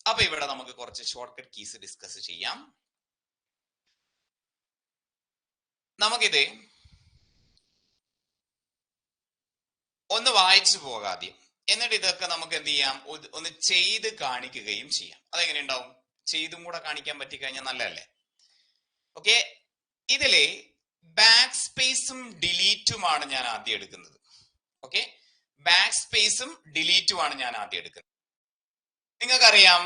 അപ്പൊ ഇവിടെ നമുക്ക് കുറച്ച് ഷോർട്ട് കട്ട് കീസ് ഡിസ്കസ് ചെയ്യാം. നമുക്കിത് ഒന്ന് വായിച്ചു പോകാദ്യം, എന്നിട്ട് ഇതൊക്കെ നമുക്ക് എന്ത് ചെയ്യാം, ഒന്ന് ചെയ്ത് കാണിക്കുകയും ചെയ്യാം. അതെങ്ങനെ ഉണ്ടാവും? ചെയ്തും കൂടെ കാണിക്കാൻ പറ്റിക്കഴിഞ്ഞാൽ നല്ലതല്ലേ? ഓക്കെ, ഇതില് ബാക്ക് സ്പേസും ഡിലീറ്റുമാണ് ഞാൻ ആദ്യം എടുക്കുന്നത്. ഓക്കെ, ബാക്ക് സ്പേസും ഡിലീറ്റുമാണ് ഞാൻ ആദ്യം എടുക്കുന്നത്. നിങ്ങൾക്കറിയാം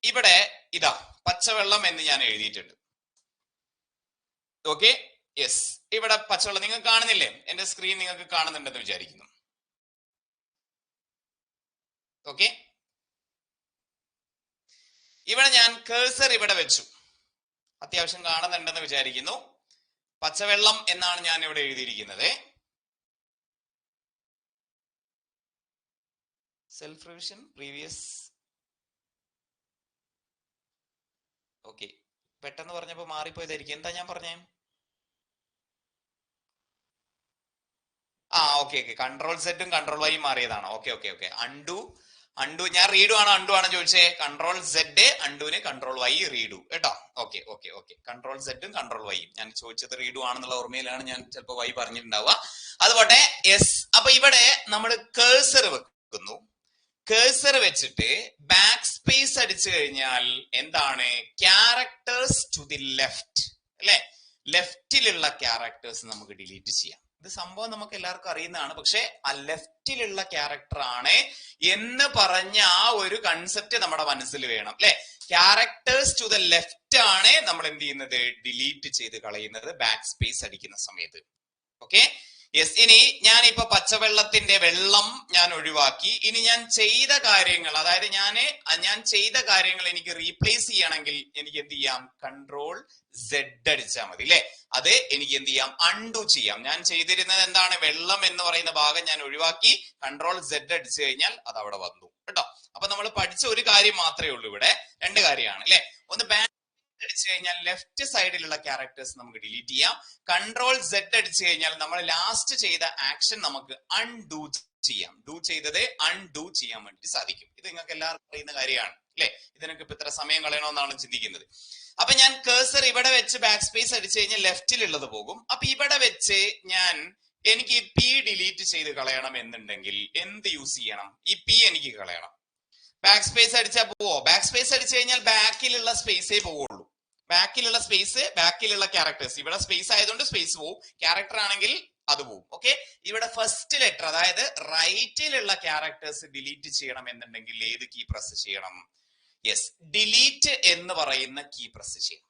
ഇവിടെ ഇതാ പച്ചവെള്ളം എന്ന് ഞാൻ എഴുതിയിട്ടുണ്ട്. ഓക്കെ, യെസ്, ഇവിടെ പച്ചവെള്ളം നിങ്ങൾക്ക് കാണുന്നില്ലേ? എന്റെ സ്ക്രീൻ നിങ്ങൾക്ക് കാണുന്നുണ്ടെന്ന് വിചാരിക്കുന്നു. ഓക്കെ, ഇവിടെ ഞാൻ കേഴ്സർ ഇവിടെ വെച്ചു, അത്യാവശ്യം കാണുന്നുണ്ടെന്ന് വിചാരിക്കുന്നു. പച്ചവെള്ളം എന്നാണ് ഞാൻ ഇവിടെ എഴുതിയിരിക്കുന്നത്. Self revision previous. ഓക്കെ, പെട്ടെന്ന് പറഞ്ഞപ്പോ മാറിപ്പോയതായിരിക്കും. എന്താ ഞാൻ പറഞ്ഞേ? ഓക്കെ ഓക്കെ, കൺട്രോൾ സെറ്റും കൺട്രോൾ വൈയും മാറിയതാണ്. ഓക്കെ ഓക്കെ ഓക്കെ, അണ്ടു ഞാൻ റീഡു ആണോ അണ്ടു ആണോ ചോദിച്ചേ? കൺട്രോൾ സെഡ് അണ്ടുവിന്, കൺട്രോൾ വൈ റീഡു കേട്ടോ. ഓക്കെ ഓക്കെ ഓക്കെ, കൺട്രോൾ സെറ്റും കൺട്രോൾ വൈയും. ഞാൻ ചോദിച്ചത് റീഡു ആണെന്നുള്ള ഓർമ്മയിലാണ് ഞാൻ ചിലപ്പോൾ വൈ പറഞ്ഞിട്ടുണ്ടാവുക. അതുപോലെ യെസ്, അപ്പൊ ഇവിടെ നമ്മൾ കേഴ്സർ വെക്കുന്നു. കേഴ്സർ വെച്ചിട്ട് ബാക്ക് സ്പേസ് അടിച്ചു കഴിഞ്ഞാൽ എന്താണ്? ക്യാരക്ടേഴ്സ് ടു ദി ലെഫ്റ്റ് അല്ലെ? ലെഫ്റ്റിലുള്ള ക്യാരക്ടേഴ്സ് നമുക്ക് ഡിലീറ്റ് ചെയ്യാം. ഇത് സംഭവം നമുക്ക് എല്ലാവർക്കും അറിയുന്നതാണ്. പക്ഷെ ആ ലെഫ്റ്റിലുള്ള ക്യാരക്ടർ ആണ് എന്ന് പറഞ്ഞ ആ ഒരു കൺസെപ്റ്റ് നമ്മുടെ മനസ്സിൽ വേണം അല്ലെ? ക്യാരക്ടേഴ്സ് ടു ദ ലെഫ്റ്റ് ആണ് നമ്മൾ എന്ത് ചെയ്യുന്നത്? ഡിലീറ്റ് ചെയ്ത് കളയുന്നത് ബാക്ക് സ്പേസ് അടിക്കുന്ന സമയത്ത്. Okay, yes. ഇനി ഞാൻ ഇപ്പൊ പച്ചവെള്ളത്തിന്റെ വെള്ളം ഞാൻ ഒഴിവാക്കി. ഇനി ഞാൻ ചെയ്ത കാര്യങ്ങൾ, അതായത് ഞാൻ ചെയ്ത കാര്യങ്ങൾ എനിക്ക് റീപ്ലേസ് ചെയ്യണമെങ്കിൽ എനിക്ക് എന്ത് ചെയ്യാം? കൺട്രോൾ സെഡ് അടിച്ചാൽ മതി അല്ലെ? അത് എനിക്ക് എന്ത് ചെയ്യാം? അൺഡു ചെയ്യാം. ഞാൻ ചെയ്തിരുന്നത് എന്താണ്? വെള്ളം എന്ന് പറയുന്ന ഭാഗം ഞാൻ ഒഴിവാക്കി, കൺട്രോൾ സെഡ് അടിച്ചു കഴിഞ്ഞാൽ അത് അവിടെ വന്നു കേട്ടോ. അപ്പൊ നമ്മൾ പഠിച്ച ഒരു കാര്യം മാത്രമേ ഉള്ളൂ ഇവിടെ, രണ്ട് കാര്യമാണ് അല്ലെ? ഒന്ന് ബാക്ക് അടിച്ചു കഴിഞ്ഞാൽ ലെഫ്റ്റ് സൈഡിലുള്ള ക്യാരക്ടേഴ്സ് നമുക്ക് ഡിലീറ്റ് ചെയ്യാം. കൺട്രോൾ സെഡ് അടിച്ചു കഴിഞ്ഞാൽ നമ്മൾ ലാസ്റ്റ് ചെയ്ത ആക്ഷൻ നമുക്ക് അൺഡു ചെയ്യാം. ഡു ചെയ്തത് അൺഡു ചെയ്യാൻ വേണ്ടി സാധിക്കും. ഇത് നിങ്ങൾക്ക് എല്ലാവർക്കും അറിയുന്ന കാര്യമാണ് അല്ലെ? ഇതിനൊക്കെ ഇപ്പൊ ഇത്ര സമയം കളയണമെന്നാണ് ചിന്തിക്കുന്നത്. അപ്പൊ ഞാൻ കേഴ്സർ ഇവിടെ വെച്ച് ബാക്ക് സ്പേസ് അടിച്ചു കഴിഞ്ഞാൽ ലെഫ്റ്റിലുള്ളത് പോകും. അപ്പൊ ഇവിടെ വെച്ച് എനിക്ക് പി ഡിലീറ്റ് ചെയ്ത് കളയണം എന്നുണ്ടെങ്കിൽ എന്ത് യൂസ് ചെയ്യണം? ഈ പി എനിക്ക് കളയണം. ബാക്ക് സ്പേസ് അടിച്ചാൽ പോവോ? ബാക്ക് സ്പേസ് അടിച്ചു കഴിഞ്ഞാൽ ബാക്കിലുള്ള സ്പേസേ പോവുള്ളൂ. ബാക്കിലുള്ള സ്പേസ്, ബാക്കിലുള്ള ക്യാരക്ടേഴ്സ്. ഇവിടെ സ്പേസ് ആയതുകൊണ്ട് സ്പേസ് പോവും, ക്യാരക്ടർ ആണെങ്കിൽ അത് പോവും. ഓക്കെ, ഇവിടെ ഫസ്റ്റ് ലെറ്റർ, അതായത് റൈറ്റിലുള്ള ക്യാരക്ടേഴ്സ് ഡിലീറ്റ് ചെയ്യണം എന്നുണ്ടെങ്കിൽ ഏത് കീ പ്രസ് ചെയ്യണം? യെസ്, ഡിലീറ്റ് എന്ന് പറയുന്ന കീ പ്രസ് ചെയ്യണം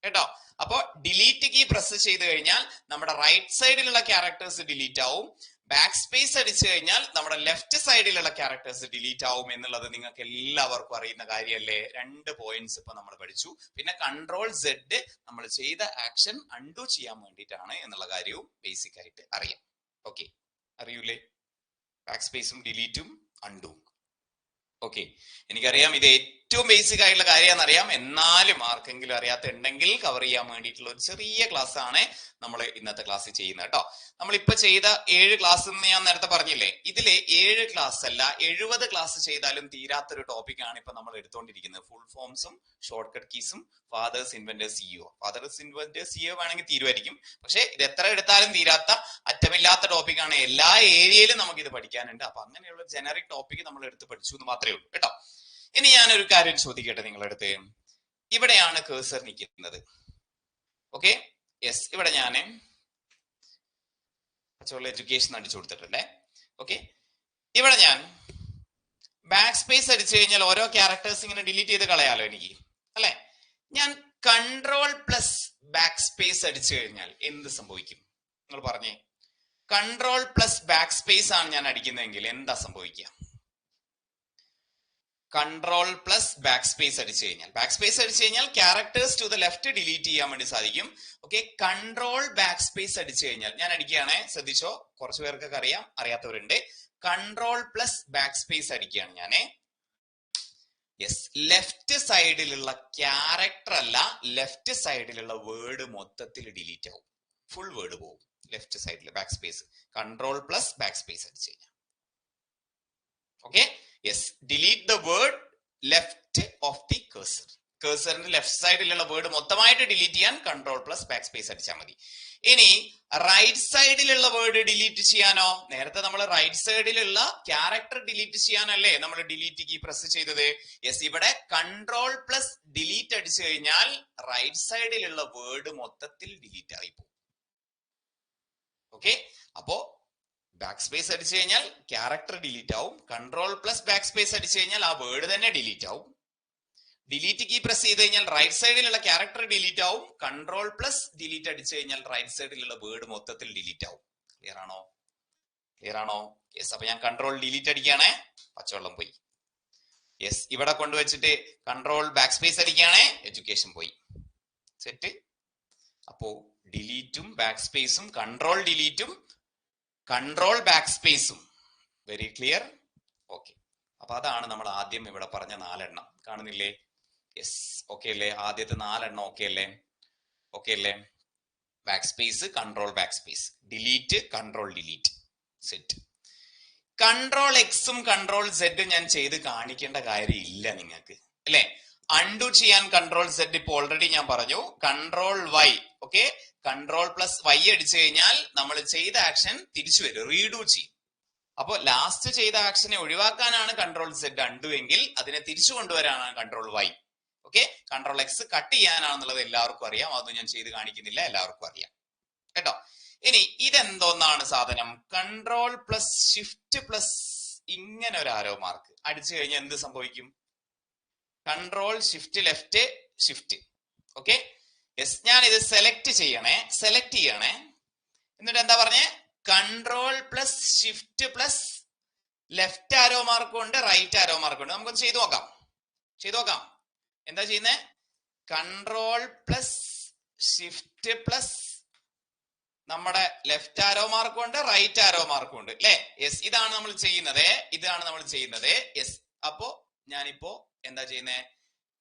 കേട്ടോ. അപ്പോ ഡിലീറ്റ് കീ പ്രസ് ചെയ്ത് കഴിഞ്ഞാൽ നമ്മുടെ റൈറ്റ് സൈഡിലുള്ള ക്യാരക്ടേഴ്സ് ഡിലീറ്റ് ആവും. ബാക്ക് സ്പേസ് അടിച്ചു കഴിഞ്ഞാൽ നമ്മുടെ ലെഫ്റ്റ് സൈഡിലുള്ള ക്യാരക്ടേഴ്സ് ഡിലീറ്റ് ആവും എന്നുള്ളത് നിങ്ങൾക്ക് എല്ലാവർക്കും അറിയുന്ന കാര്യമല്ലേ? 2 പോയിന്റ്സ് ഇപ്പൊ നമ്മൾ പഠിച്ചു. പിന്നെ കൺട്രോൾ സെഡ് നമ്മൾ ചെയ്ത ആക്ഷൻ അൺഡു ചെയ്യാൻ വേണ്ടിയിട്ടാണ് എന്നുള്ള കാര്യവും ബേസിക് ആയിട്ട് അറിയാം. ഓക്കെ, അറിയൂലേ? ബാക്ക് സ്പേസും ഡിലീറ്റും അൺഡു. ഓക്കെ, എനിക്കറിയാം ഇത് ഏറ്റവും ബേസിക് ആയിട്ടുള്ള കാര്യമാണെന്നറിയാം. എന്നാലും ആർക്കെങ്കിലും അറിയാത്തുണ്ടെങ്കിൽ കവർ ചെയ്യാൻ വേണ്ടിയിട്ടുള്ള ഒരു ചെറിയ ക്ലാസ് ആണ് നമ്മൾ ഇന്നത്തെ ക്ലാസ് ചെയ്യുന്നത് കേട്ടോ. നമ്മളിപ്പോ ചെയ്ത 7 ക്ലാസ് എന്ന് ഞാൻ നേരത്തെ പറഞ്ഞില്ലേ, ഇതിലെ 7 ക്ലാസ് അല്ല 70 ക്ലാസ് ചെയ്താലും തീരാത്തൊരു ടോപ്പിക്കാണ് ഇപ്പൊ നമ്മൾ എടുത്തുകൊണ്ടിരിക്കുന്നത്. ഫുൾ ഫോംസും ഷോർട്ട് കട്ട് കീസും fathers inventors CEO. Fathers inventors CEO വേണമെങ്കിൽ തീരുമായിരിക്കും. പക്ഷെ ഇത് എത്ര എടുത്താലും തീരാത്ത അറ്റമില്ലാത്ത ടോപ്പിക്കാണ്. എല്ലാ ഏരിയയിലും നമുക്ക് ഇത് പഠിക്കാനുണ്ട്. അപ്പൊ അങ്ങനെയുള്ള ജനറിക് ടോപ്പിക് നമ്മൾ എടുത്ത് പഠിച്ചു എന്ന് മാത്രമേ ഉള്ളൂ കേട്ടോ. ഇനി ഞാനൊരു കാര്യം ചോദിക്കട്ടെ നിങ്ങളുടെ അടുത്ത്. ഇവിടെയാണ് കേഴ്സർ നിൽക്കുന്നത്. ഓക്കെ, യെസ്, ഇവിടെ ഞാൻ പച്ചവെള്ള എഡ്യൂക്കേഷൻ അടിച്ചു കൊടുത്തിട്ടുണ്ടേ. ഓക്കെ, ഇവിടെ ഞാൻ ബാക്ക് സ്പേസ് അടിച്ചു കഴിഞ്ഞാൽ ഓരോ ക്യാരക്ടേഴ്സ് ഇങ്ങനെ ഡിലീറ്റ് ചെയ്ത് കളയാലോ എനിക്ക് അല്ലെ? ഞാൻ കൺട്രോൾ പ്ലസ് ബാക്ക് സ്പേസ് അടിച്ചു കഴിഞ്ഞാൽ എന്ത് സംഭവിക്കും? നിങ്ങൾ പറഞ്ഞേ. കൺട്രോൾ പ്ലസ് ബാക്ക് സ്പേസ് ആണ് ഞാൻ അടിക്കുന്നതെങ്കിൽ എന്താ സംഭവിക്കുക? കൺട്രോൾ പ്ലസ് ബാക്ക് സ്പേസ് അടിച്ചു കഴിഞ്ഞാൽ, ബാക്ക് സ്പേസ് അടിച്ചു കഴിഞ്ഞാൽ characters to the left delete ചെയ്യാൻ വേണ്ടി സാധിക്കും. ഓക്കെ, കൺട്രോൾ ബാക്ക് സ്പേസ് അടിച്ചു കഴിഞ്ഞാൽ ഞാൻ അടിക്കുകയാണെ, ശ്രദ്ധിച്ചോ, കുറച്ചു പേർക്കൊക്കെ അറിയാം, അറിയാത്തവരുണ്ട്. കൺട്രോൾ പ്ലസ് ബാക്ക് സ്പേസ് അടിക്കുകയാണ് ഞാന്. യെസ്, ലെഫ്റ്റ് സൈഡിലുള്ള ക്യാരക്ടർ അല്ല, ലെഫ്റ്റ് സൈഡിലുള്ള വേർഡ് മൊത്തത്തിൽ ഡിലീറ്റ് ആവും. ഫുൾ വേർഡ് പോകും ലെഫ്റ്റ് സൈഡിൽ back space. Control plus back space അടിച്ചു കഴിഞ്ഞാൽ. Okay, yes, delete the word left of cursor. കേഴ്സറിന്റെ ലെഫ്റ്റ് സൈഡിലുള്ള വേർഡ് മൊത്തമായിട്ട് ഡിലീറ്റ് ചെയ്യാൻ കൺട്രോൾ പ്ലസ് ബാക്ക് സ്പേസ് അടിച്ചാൽ മതി. ഇനി റൈറ്റ് സൈഡിലുള്ള വേർഡ് ഡിലീറ്റ് ചെയ്യാനോ, നേരത്തെ നമ്മൾ റൈറ്റ് സൈഡിലുള്ള ക്യാരക്ടർ ഡിലീറ്റ് ചെയ്യാനല്ലേ നമ്മൾ ഡിലീറ്റ് കീ പ്രസ് ചെയ്തത്. യെസ്, ഇവിടെ കൺട്രോൾ പ്ലസ് ഡിലീറ്റ് അടിച്ചു കഴിഞ്ഞാൽ റൈറ്റ് സൈഡിലുള്ള വേർഡ് മൊത്തത്തിൽ ഡിലീറ്റ് ആയി പോകും. ഓക്കെ, അപ്പോ ബാക്ക് സ്പേസ് അടിച്ചു കഴിഞ്ഞാൽ ക്യാരക്ടർ ഡിലീറ്റ് ആവും. കൺട്രോൾ പ്ലസ് ബാക്ക് സ്പേസ് അടിച്ചു കഴിഞ്ഞാൽ ആ വേർഡ് തന്നെ ഡിലീറ്റ് ആവും. ഡിലീറ്റ് കീ പ്രസ് ചെയ്ത് കഴിഞ്ഞാൽ റൈറ്റ് സൈഡിലുള്ള ക്യാരക്ടർ ഡിലീറ്റ് ആവും. കൺട്രോൾ പ്ലസ് ഡിലീറ്റ് അടിച്ചു കഴിഞ്ഞാൽ റൈറ്റ് സൈഡിലുള്ള വേർഡ് മൊത്തത്തിൽ ഡിലീറ്റ് ആവും. ക്ലിയർ ആണോ? ക്ലിയർ ആണോ? യെസ്. അപ്പൊ ഞാൻ കൺട്രോൾ ഡിലീറ്റ് അടിക്കുകയാണേ, പച്ചവെള്ളം പോയി. യെസ്, ഇവിടെ കൊണ്ടുവച്ചിട്ട് കൺട്രോൾ ബാക്ക് സ്പേസ് അടിക്കുകയാണേ, എഡ്യൂക്കേഷൻ പോയി. സെറ്റ്. അപ്പോ ഡിലീറ്റും ബാക്ക് സ്പേസും, കൺട്രോൾ ഡിലീറ്റും കൺട്രോൾ ബാക്ക് സ്പേസും. Very clear? ഓക്കെ. അപ്പൊ അതാണ് നമ്മൾ ആദ്യം ഇവിടെ പറഞ്ഞ 4 എണ്ണം. കാണുന്നില്ലേ? യെസ്, ഓക്കെ അല്ലേ? ആദ്യത്തെ 4 എണ്ണം ഓക്കെ അല്ലേ? ഓക്കെ അല്ലേ? Back space, control back space, delete, control delete. Set. Control എക്സും കൺട്രോൾ സെഡും ഞാൻ ചെയ്ത് കാണിക്കേണ്ട കാര്യം ഇല്ല നിങ്ങൾക്ക്, അല്ലെ? അൺഡു ചെയ്യാൻ കൺട്രോൾ സെഡ് ഇപ്പൊ ഓൾറെഡി ഞാൻ പറഞ്ഞു. Control Y, okay, control plus y അടിച്ചു കഴിഞ്ഞാൽ നമ്മൾ ചെയ്ത ആക്ഷൻ തിരിച്ചു വരും, റീഡു ചെയ്യും. അപ്പൊ ലാസ്റ്റ് ചെയ്ത ആക്ഷനെ ഒഴിവാക്കാനാണ് കൺട്രോൾ സെഡ് അൺഡു എങ്കിൽ അതിനെ തിരിച്ചു കൊണ്ടുവരാനാണ് control Y. Okay, control X cut ചെയ്യാനാണെന്നുള്ളത് എല്ലാവർക്കും അറിയാം, അതൊന്നും ഞാൻ ചെയ്ത് കാണിക്കുന്നില്ല, എല്ലാവർക്കും അറിയാം കേട്ടോ. ഇനി ഇതെന്തോന്നാണ് സാധനം? കൺട്രോൾ പ്ലസ് ഷിഫ്റ്റ് പ്ലസ് ഇങ്ങനെ ഒരു ആരോ മാർക്ക് അടിച്ചു കഴിഞ്ഞാൽ എന്ത് സംഭവിക്കും? Control shift left shift. Okay, yes. ഞാൻ ഇത് സെലക്ട് ചെയ്യണേ. എന്നിട്ട് എന്താ പറഞ്ഞേ? Control plus shift plus left ആരോ മാർക്കും ഉണ്ട്, റൈറ്റ് ആരോ മാർക്കും ഉണ്ട്. നമുക്കൊന്ന് ചെയ്തു നോക്കാം. എന്താ ചെയ്യുന്നേ? കൺട്രോൾ പ്ലസ് ഷിഫ്റ്റ് പ്ലസ് നമ്മുടെ ലെഫ്റ്റ് ആരോ മാർക്കും ഉണ്ട്, റൈറ്റ് ആരോ മാർക്കും ഉണ്ട്, അല്ലെ? യെസ്, ഇതാണ് നമ്മൾ ചെയ്യുന്നത്. യെസ്, അപ്പോ ഞാനിപ്പോ എന്താ ചെയ്യുന്നത്?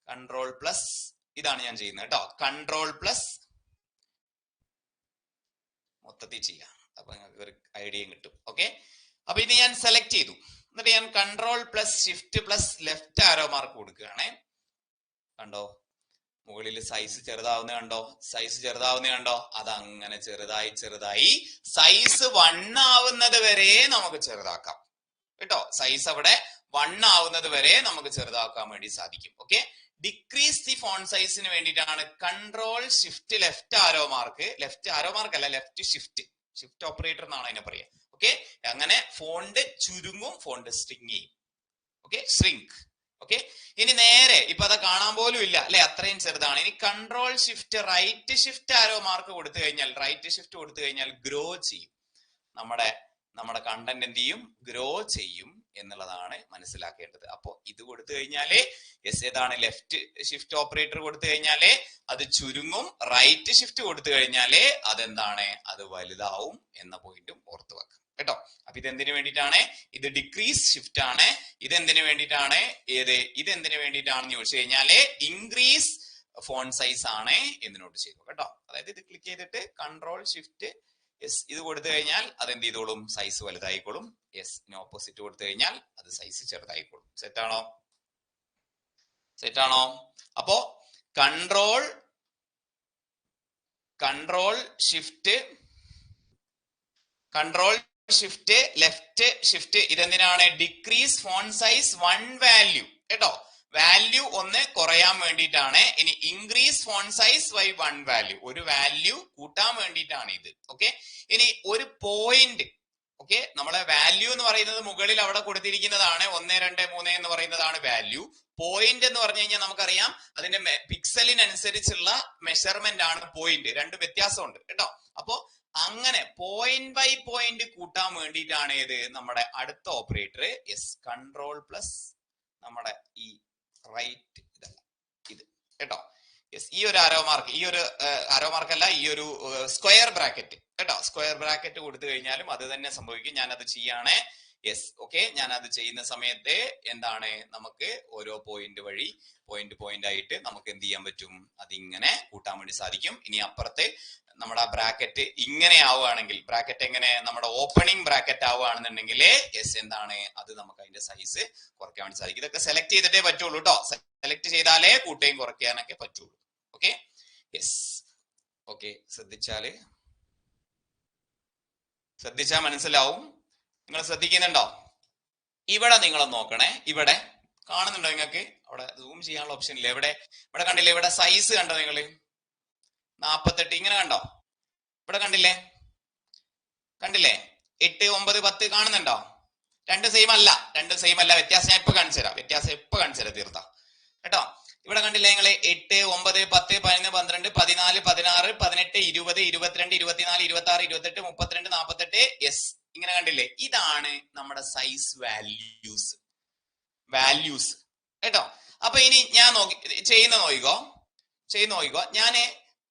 കൺട്രോൾ പ്ലസ് ഇതാണ് ഞാൻ ചെയ്യുന്നത് കേട്ടോ. കൺട്രോൾ പ്ലസ് മൊത്തത്തിൽ ചെയ്യാം, അപ്പൊ നിങ്ങൾക്ക് ഒരു ഐഡിയയും കിട്ടും. ഓക്കെ, അപ്പൊ ഇത് ഞാൻ സെലക്ട് ചെയ്തു. എന്നിട്ട് ഞാൻ control plus shift plus left arrow mark കൊടുക്കുകയാണേ. കണ്ടോ? മുകളിൽ സൈസ് ചെറുതാവുന്ന കണ്ടോ? അതങ്ങനെ ചെറുതായി സൈസ് 1 ആവുന്നത് വരെ നമുക്ക് ചെറുതാക്കാം കേട്ടോ. സൈസ് അവിടെ 1 ആവുന്നത് വരെ നമുക്ക് ചെറുതാക്കാൻ വേണ്ടി സാധിക്കും. ഓക്കെ, ഡിക്രീസ് ദി ഫോൺ സൈസിന് വേണ്ടിയിട്ടാണ് control shift left arrow mark അല്ല, ലെഫ്റ്റ് ഷിഫ്റ്റ് ഓപ്പറേറ്റർ എന്നാണ് അതിനെ പറയാ. ഓക്കെ, അങ്ങനെ ഫോണ്ട് ചുരുങ്ങും, ഫോണ്ട് സ്ട്രിങ് ചെയ്യും. Okay, string. ഓക്കെ, ഇനി നേരെ ഇപ്പൊ അത് കാണാൻ പോലും ഇല്ല, അല്ലെ? അത്രയും ചെറുതാണ്. ഇനി control shift right shift arrow mark കൊടുത്തു കഴിഞ്ഞാൽ ഗ്രോ ചെയ്യും. നമ്മുടെ കണ്ടന്റ് എന്ത് ചെയ്യും? ഗ്രോ ചെയ്യും എന്നുള്ളതാണ് മനസ്സിലാക്കേണ്ടത്. അപ്പൊ ഇത് കൊടുത്തു കഴിഞ്ഞാലേ, യെസ്, ഏതാണ്? ലെഫ്റ്റ് ഷിഫ്റ്റ് ഓപ്പറേറ്റർ കൊടുത്തു കഴിഞ്ഞാലേ അത് ചുരുങ്ങും, റൈറ്റ് ഷിഫ്റ്റ് കൊടുത്തു കഴിഞ്ഞാലേ അതെന്താണ്? അത് വലുതാവും എന്ന പോയിന്റും ഓർത്തു വെക്കാം കേട്ടോ. അപ്പൊ ഇതെന്തിനു വേണ്ടിയിട്ടാണ്? ഇത് ഡിക്രീസ് ഷിഫ്റ്റ് ആണ്. ഇതെന്തിനു വേണ്ടിയിട്ടാണ്? ഇതെന്തിനു വേണ്ടിയിട്ടാണെന്ന് ചോദിച്ചു കഴിഞ്ഞാല് ഇൻക്രീസ് ഫോൺ സൈസ് ആണ് എന്ന് നോട്ട് ചെയ്തു കേട്ടോ. അതായത് ഇത് ക്ലിക്ക് ചെയ്തിട്ട് കൺട്രോൾ ഷിഫ്റ്റ് യെസ് ഇത് കൊടുത്തു കഴിഞ്ഞാൽ അതെന്ത് ചെയ്തോളും? സൈസ് വലുതായിക്കോളും. യെസ്, ഇനി ഓപ്പോസിറ്റ് കൊടുത്തു കഴിഞ്ഞാൽ അത് സൈസ് ചെറുതായിക്കോളും. സെറ്റാണോ? അപ്പോ കൺട്രോൾ ഷിഫ്റ്റ് ലെഫ്റ്റ് ഷിഫ്റ്റ് ഇതെന്തിനാണ്? ഡിക്രീസ് ഫോൺ സൈസ് 1 വാല്യൂ കേട്ടോ. വാല്യൂ 1 കുറയാൻ വേണ്ടിയിട്ടാണ്. ഇനി increase font size by 1 value, ഒരു വാല്യൂ കൂട്ടാൻ വേണ്ടിയിട്ടാണ് ഇത്. ഓക്കെ, ഇനി ഒരു പോയിന്റ്. ഓക്കെ, നമ്മളെ വാല്യൂ എന്ന് പറയുന്നത് മുകളിൽ അവിടെ കൊടുത്തിരിക്കുന്നതാണ്. 1 2 3 എന്ന് പറയുന്നതാണ് വാല്യൂ. പോയിന്റ് എന്ന് പറഞ്ഞു കഴിഞ്ഞാൽ നമുക്കറിയാം അതിന്റെ പിക്സലിനനുസരിച്ചുള്ള മെഷർമെന്റ് ആണ് പോയിന്റ്. 2 വ്യത്യാസമുണ്ട് കേട്ടോ. അപ്പോ അങ്ങനെ പോയിന്റ് ബൈ പോയിന്റ് കൂട്ടാൻ വേണ്ടിയിട്ടാണ് ഇത് നമ്മുടെ അടുത്ത ഓപ്പറേറ്റർ. യെസ്, കൺട്രോൾ പ്ലസ് നമ്മുടെ ഈ റൈറ്റ് ഇത് കേട്ടോ. യെസ്, ഈ ഒരു ആരോ മാർക്ക് അല്ല, ഈ ഒരു സ്ക്വയർ ബ്രാക്കറ്റ് കേട്ടോ. സ്ക്വയർ ബ്രാക്കറ്റ് കൊടുത്തു കഴിഞ്ഞാലും അത് തന്നെ സംഭവിക്കും. ഞാൻ അത് ചെയ്യാണ്. Yes okay. ഞാൻ അത് ചെയ്യുന്ന സമയത്ത് എന്താണ് നമുക്ക് ഓരോ പോയിന്റ് വഴി പോയിന്റ് ആയിട്ട് നമുക്ക് എന്ത് ചെയ്യാൻ പറ്റും, അതിങ്ങനെ കൂട്ടാൻ വേണ്ടി സാധിക്കും. ഇനി അപ്പുറത്ത് നമ്മുടെ ആ ബ്രാക്കറ്റ് ഇങ്ങനെ ആവുകയാണെങ്കിൽ, ബ്രാക്കറ്റ് എങ്ങനെ നമ്മുടെ ഓപ്പണിംഗ് ബ്രാക്കറ്റ് ആവുകയാണെന്നുണ്ടെങ്കിൽ യെസ് എന്താണ് അത് നമുക്ക് അതിന്റെ സൈസ് കുറയ്ക്കാൻ വേണ്ടി സാധിക്കും. ഇതൊക്കെ സെലക്ട് ചെയ്തിട്ടേ പറ്റുള്ളൂ കേട്ടോ. സെലക്ട് ചെയ്താലേ കൂട്ടുകയും കുറയ്ക്കാനൊക്കെ പറ്റുള്ളൂ. Okay yes okay. ശ്രദ്ധിച്ചാൽ മനസ്സിലാവും. നിങ്ങൾ ശ്രദ്ധിക്കുന്നുണ്ടോ? ഇവിടെ നിങ്ങൾ നോക്കണേ, ഇവിടെ കാണുന്നുണ്ടോ നിങ്ങൾക്ക്? അവിടെ സൂം ചെയ്യാനുള്ള ഓപ്ഷൻ ഇല്ല. ഇവിടെ കണ്ടില്ലേ? ഇവിടെ സൈസ് കണ്ടോ നിങ്ങൾ? 48 ഇങ്ങനെ കണ്ടോ? ഇവിടെ കണ്ടില്ലേ? 8, 9, 10 കാണുന്നുണ്ടോ? രണ്ടും സെയിം അല്ല. വ്യത്യാസം ഞാൻ ഇപ്പൊ കാണിച്ചു തരാം. തീർത്ത കേട്ടോ. ഇവിടെ കണ്ടില്ലേ നിങ്ങൾ? 8, 9, 10, 11, 12, 14, 16, 18, 20, 22, 24, 26, 28, 32, 48. യെസ് ഇങ്ങനെ കണ്ടില്ലേ? ഇതാണ് നമ്മുടെ സൈസ് വാല്യൂസ് കേട്ടോ. അപ്പൊ ഇനി ഞാൻ ചെയ്യുന്ന നോക്കിക്കോ. ഞാന്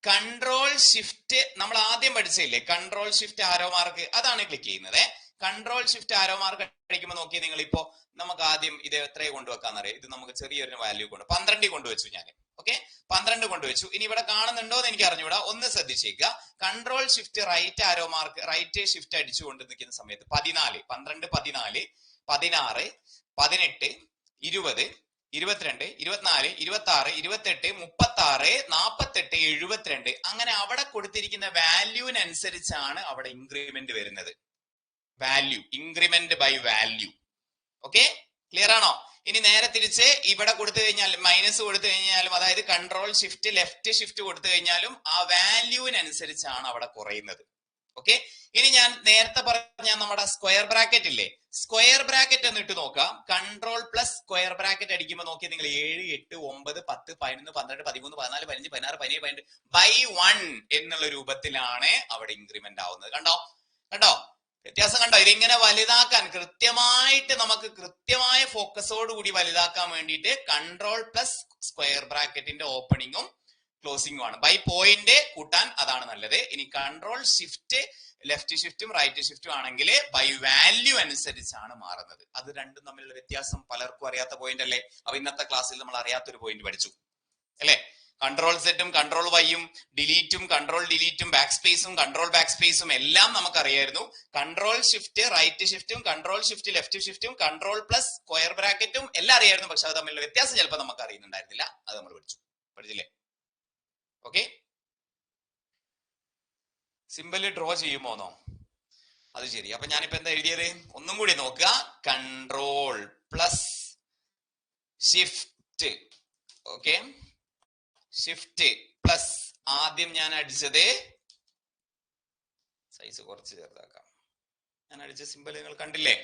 കൺട്രോൾ ഷിഫ്റ്റ്, നമ്മൾ ആദ്യം പഠിച്ചില്ലേ കൺട്രോൾ ഷിഫ്റ്റ് ആരോ മാർക്ക്, അതാണ് ക്ലിക്ക് ചെയ്യുന്നത്. കൺട്രോൾ ഷിഫ്റ്റ് ആരോ മാർക്ക് അടിക്കുമ്പോൾ നോക്കി നിങ്ങൾ. ഇപ്പോ നമുക്ക് ആദ്യം ഇത് എത്രയെ കൊണ്ടുവെക്കാന്നറിയാം. ഇത് നമുക്ക് ചെറിയൊരു വാല്യൂ 12 കൊണ്ടുവച്ചു ഞാൻ. ഓക്കെ 12 കൊണ്ടുവച്ചു. ഇനി ഇവിടെ കാണുന്നുണ്ടോ എന്ന് എനിക്ക് അറിഞ്ഞൂടാ, ഒന്ന് ശ്രദ്ധിച്ചേക്കുക. Control shift right arrow mark, right shift അടിച്ചുകൊണ്ട് നിൽക്കുന്ന സമയത്ത് 14, 12, 14, 16, 18, 20, 22, 24, 26, 28, 36, 48, 72 അങ്ങനെ അവിടെ കൊടുത്തിരിക്കുന്ന വാല്യൂവിനനുസരിച്ചാണ് അവിടെ ഇൻക്രിമെന്റ് വരുന്നത്. Increment by value. Okay clear ആണോ? ഇനി നേരെ തിരിച്ച് ഇവിടെ കൊടുത്തു കഴിഞ്ഞാൽ മൈനസ് കൊടുത്തു കഴിഞ്ഞാലും, അതായത് കൺട്രോൾ ഷിഫ്റ്റ് ലെഫ്റ്റ് ഷിഫ്റ്റ് കൊടുത്തു കഴിഞ്ഞാലും ആ വാല്യൂവിനനുസരിച്ചാണ് അവിടെ കുറയുന്നത്. ഓക്കെ ഇനി ഞാൻ നേരത്തെ പറഞ്ഞ നമ്മുടെ സ്ക്വയർ ബ്രാക്കറ്റ് ഇല്ലേ, സ്ക്വയർ ബ്രാക്കറ്റ് എന്ന് ഇട്ട് നോക്കാം. കൺട്രോൾ പ്ലസ് സ്ക്വയർ ബ്രാക്കറ്റ് അടിക്കുമ്പോൾ നോക്കി നിങ്ങൾ 7, 8, 9, 10, 11, 12, 13, 14, 15, 16, 17, 18 ബൈ 1 എന്നുള്ള രൂപത്തിലാണ് അവിടെ ഇൻക്രിമെന്റ് ആവുന്നത്. കണ്ടോ വ്യത്യാസം കണ്ടോ? ഇതിങ്ങനെ വലുതാക്കാൻ കൃത്യമായിട്ട് നമുക്ക് കൃത്യമായ ഫോക്കസോട് കൂടി വലുതാക്കാൻ വേണ്ടിയിട്ട് കൺട്രോൾ പ്ലസ് സ്ക്വയർ ബ്രാക്കറ്റിന്റെ ഓപ്പണിങ്ങും ക്ലോസിംഗും ആണ്. ബൈ പോയിന്റ് കൂട്ടാൻ അതാണ് നല്ലത്. ഇനി കൺട്രോൾ ഷിഫ്റ്റ് ലെഫ്റ്റ് ഷിഫ്റ്റും റൈറ്റ് ഷിഫ്റ്റും ആണെങ്കിൽ ബൈ വാല്യൂ അനുസരിച്ചാണ് മാറുന്നത്. അത് രണ്ടും തമ്മിലുള്ള വ്യത്യാസം പലർക്കും അറിയാത്ത പോയിന്റ് അല്ലേ? അപ്പൊ ഇന്നത്തെ ക്ലാസ്സിൽ നമ്മൾ അറിയാത്തൊരു പോയിന്റ് പഠിച്ചു അല്ലെ? കൺട്രോൾ സെറ്റും കൺട്രോൾ വൈയും ഡിലീറ്റും കൺട്രോൾ ഡിലീറ്റും ബാക്ക് സ്പേസും കൺട്രോൾ ബാക്ക് സ്പേസും എല്ലാം നമുക്കറിയായിരുന്നു. കൺട്രോൾ ഷിഫ്റ്റ് റൈറ്റ് ഷിഫ്റ്റും കൺട്രോൾ ഷിഫ്റ്റ് ലെഫ്റ്റ് ഷിഫ്റ്റും കൺട്രോൾ പ്ലസ് സ്ക്വയർ ബ്രാക്കറ്റും എല്ലാം അറിയായിരുന്നു. പക്ഷെ അത് തമ്മിലുള്ള വ്യത്യാസം ചിലപ്പോൾ നമുക്ക് അറിയുന്നുണ്ടായിരുന്നില്ല. അത് നമ്മൾ പഠിച്ചില്ലേ? ഓക്കെ സിമ്പിള് ഡ്രോ ചെയ്യുമോന്നോ? അത് ശരി. അപ്പൊ ഞാനിപ്പോ എന്താ എഴുതിയത്? ഒന്നും കൂടി നോക്കുക. Control plus shift. Okay shift plus ആദ്യം ഞാൻ അടിച്ചത്, സൈസ് കുറച്ച് ചെറുതാക്കാം, ഞാൻ അടിച്ച സിമ്പിൾ നിങ്ങൾ കണ്ടില്ലേ?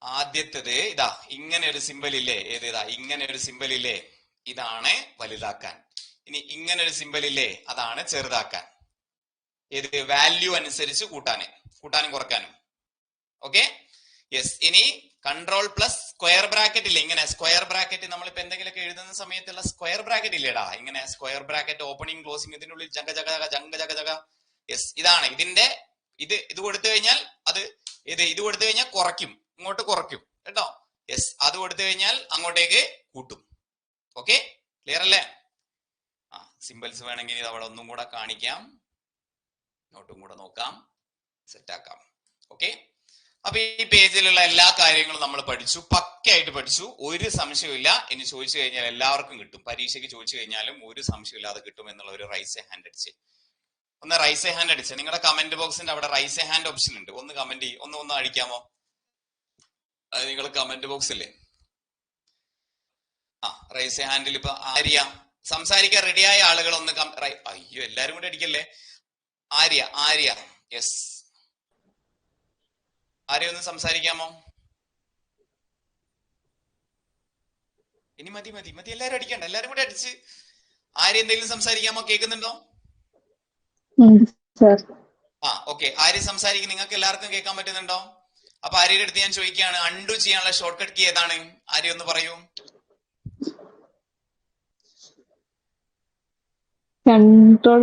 ആദ്യത്തേത് ഇതാ ഇങ്ങനെ ഒരു സിമ്പിൾ ഇല്ലേ? ഇങ്ങനെ ഒരു സിമ്പിൾ ഇല്ലേ? ഇതാണ് വലുതാക്കാൻ. ഇനി ഇങ്ങനെ ഒരു സിമ്പിൾ ഇല്ലേ? അതാണ് ചെറുതാക്കാൻ. ഏത് വാല്യൂ അനുസരിച്ച് കൂട്ടാനും കുറക്കാനും. Okay yes. ഇനി കൺട്രോൾ പ്ലസ് സ്ക്വയർ ബ്രാക്കറ്റ് ഇല്ലേ? ഇങ്ങനെ സ്ക്വയർ ബ്രാക്കറ്റ് നമ്മളിപ്പോ എന്തെങ്കിലുമൊക്കെ എഴുതുന്ന സമയത്തുള്ള സ്ക്വയർ ബ്രാക്കറ്റ് ഇല്ലേടാ? ഇങ്ങനെ സ്ക്വയർ ബ്രാക്കറ്റ് ഓപ്പണിംഗ് ക്ലോസിംഗ്, ഇതിനുള്ളിൽ ജഗ ജഗ ജഗ. യെസ് ഇതാണ് ഇതിന്റെ ഇത് കൊടുത്തു കഴിഞ്ഞാൽ ഇത് കൊടുത്തു കഴിഞ്ഞാൽ കുറയ്ക്കും, ഇങ്ങോട്ട് കുറയ്ക്കും കേട്ടോ. യെസ് അത് കൊടുത്തു കഴിഞ്ഞാൽ അങ്ങോട്ടേക്ക് കൂട്ടും. ഓക്കെ ക്ലിയർ അല്ലേ? സിമ്പിൾസ് വേണമെങ്കിൽ ഇത് അവിടെ ഒന്നും കൂടെ കാണിക്കാം, നോട്ടും കൂടെ നോക്കാം, സെറ്റാക്കാം. ഓക്കെ അപ്പൊ ഈ പേജിലുള്ള എല്ലാ കാര്യങ്ങളും നമ്മൾ പഠിച്ചു, പക്കയായിട്ട് പഠിച്ചു, ഒരു സംശയമില്ല. ഇനി ചോദിച്ചു കഴിഞ്ഞാൽ എല്ലാവർക്കും കിട്ടും. പരീക്ഷയ്ക്ക് ചോദിച്ചു കഴിഞ്ഞാലും ഒരു സംശയമില്ലാതെ കിട്ടും എന്നുള്ള ഒരു റൈസ് എ ഹാൻഡ് അടിച്ച്, ഒന്ന് റൈസ് എ ഹാൻഡ് അടിച്ച്. നിങ്ങളുടെ കമന്റ് ബോക്സിന്റെ അവിടെ റൈസ് എ ഹാൻഡ് ഓപ്ഷൻ ഉണ്ട്, ഒന്ന് കമന്റ് ഒന്ന് അടിക്കാമോ? അത് നിങ്ങൾ കമന്റ് ബോക്സ് ഇല്ലേ? റൈസ് എ ഹാൻഡിൽ ഇപ്പൊ ആര്യ സംസാരിക്കാൻ റെഡിയായ ആളുകൾ ഒന്ന് അയ്യോ എല്ലാരും കൂടെ അടിക്കല്ലേ. ആര്യ യെസ് ആര്യ ഒന്ന് സംസാരിക്കാമോ? ഇനി മതി എല്ലാരും അടിക്കണ്ട, എല്ലാരും കൂടെ അടിച്ച്. ആര്യ എന്തെങ്കിലും സംസാരിക്കാമോ? കേൾക്കുന്നുണ്ടോ? ഓക്കെ ആര്യ സംസാരിക്കും. നിങ്ങൾക്ക് എല്ലാവർക്കും കേൾക്കാൻ പറ്റുന്നുണ്ടോ? അപ്പൊ ആര്യയുടെ അടുത്ത് ഞാൻ ചോദിക്കുകയാണ്, അൺഡു ചെയ്യാനുള്ള ഷോർട്ട് കട്ട് കീ ഏതാണ്? ആര്യ ഒന്ന് പറയൂ. Control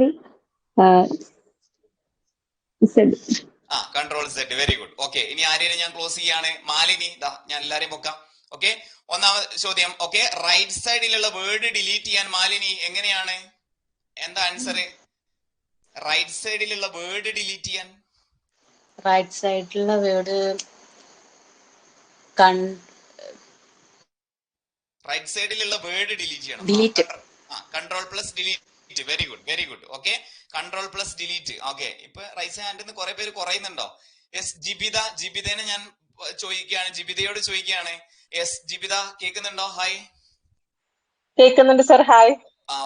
control z, very good. Okay, ഇനി ആരെയും ഞാൻ ക്ലോസ് ചെയ്യാണ്. മാലിനി, ഞാൻ എല്ലാരെയും പൊക്കാം. ഓക്കെ, ഒന്നാമത് ചോദ്യം. ഓക്കെ, റൈറ്റ് സൈഡിലുള്ള വേർഡ് ഡിലീറ്റ് ചെയ്യാൻ മാലിനി എങ്ങനെയാണ്? എന്താ ആൻസർ? റൈറ്റ് സൈഡിലുള്ള വേർഡ് ഡിലീറ്റ് ചെയ്യാൻ റൈറ്റ് സൈഡിലുള്ള വേർഡ് റൈറ്റ് സൈഡിലുള്ള വേർഡ് ഡിലീറ്റ് ചെയ്യണം. Delete. Control plus delete, very good, very good. Okay, control plus delete. Okay, ഇപ്പൊ റൈറ്റ് ഹാൻഡിൽ നിന്ന് കുറെ പേര് കുറയുന്നുണ്ടോ? യെസ്, ജിബിതനെ ഞാൻ ചോദിക്കുകയാണ്, ജിബിതയോട് ചോദിക്കുകയാണ്. യെസ്, ജിബിത കേൾക്കുന്നുണ്ടോ? ഹായ്. കേൾക്കുന്നുണ്ട് സർ, ഹായ്.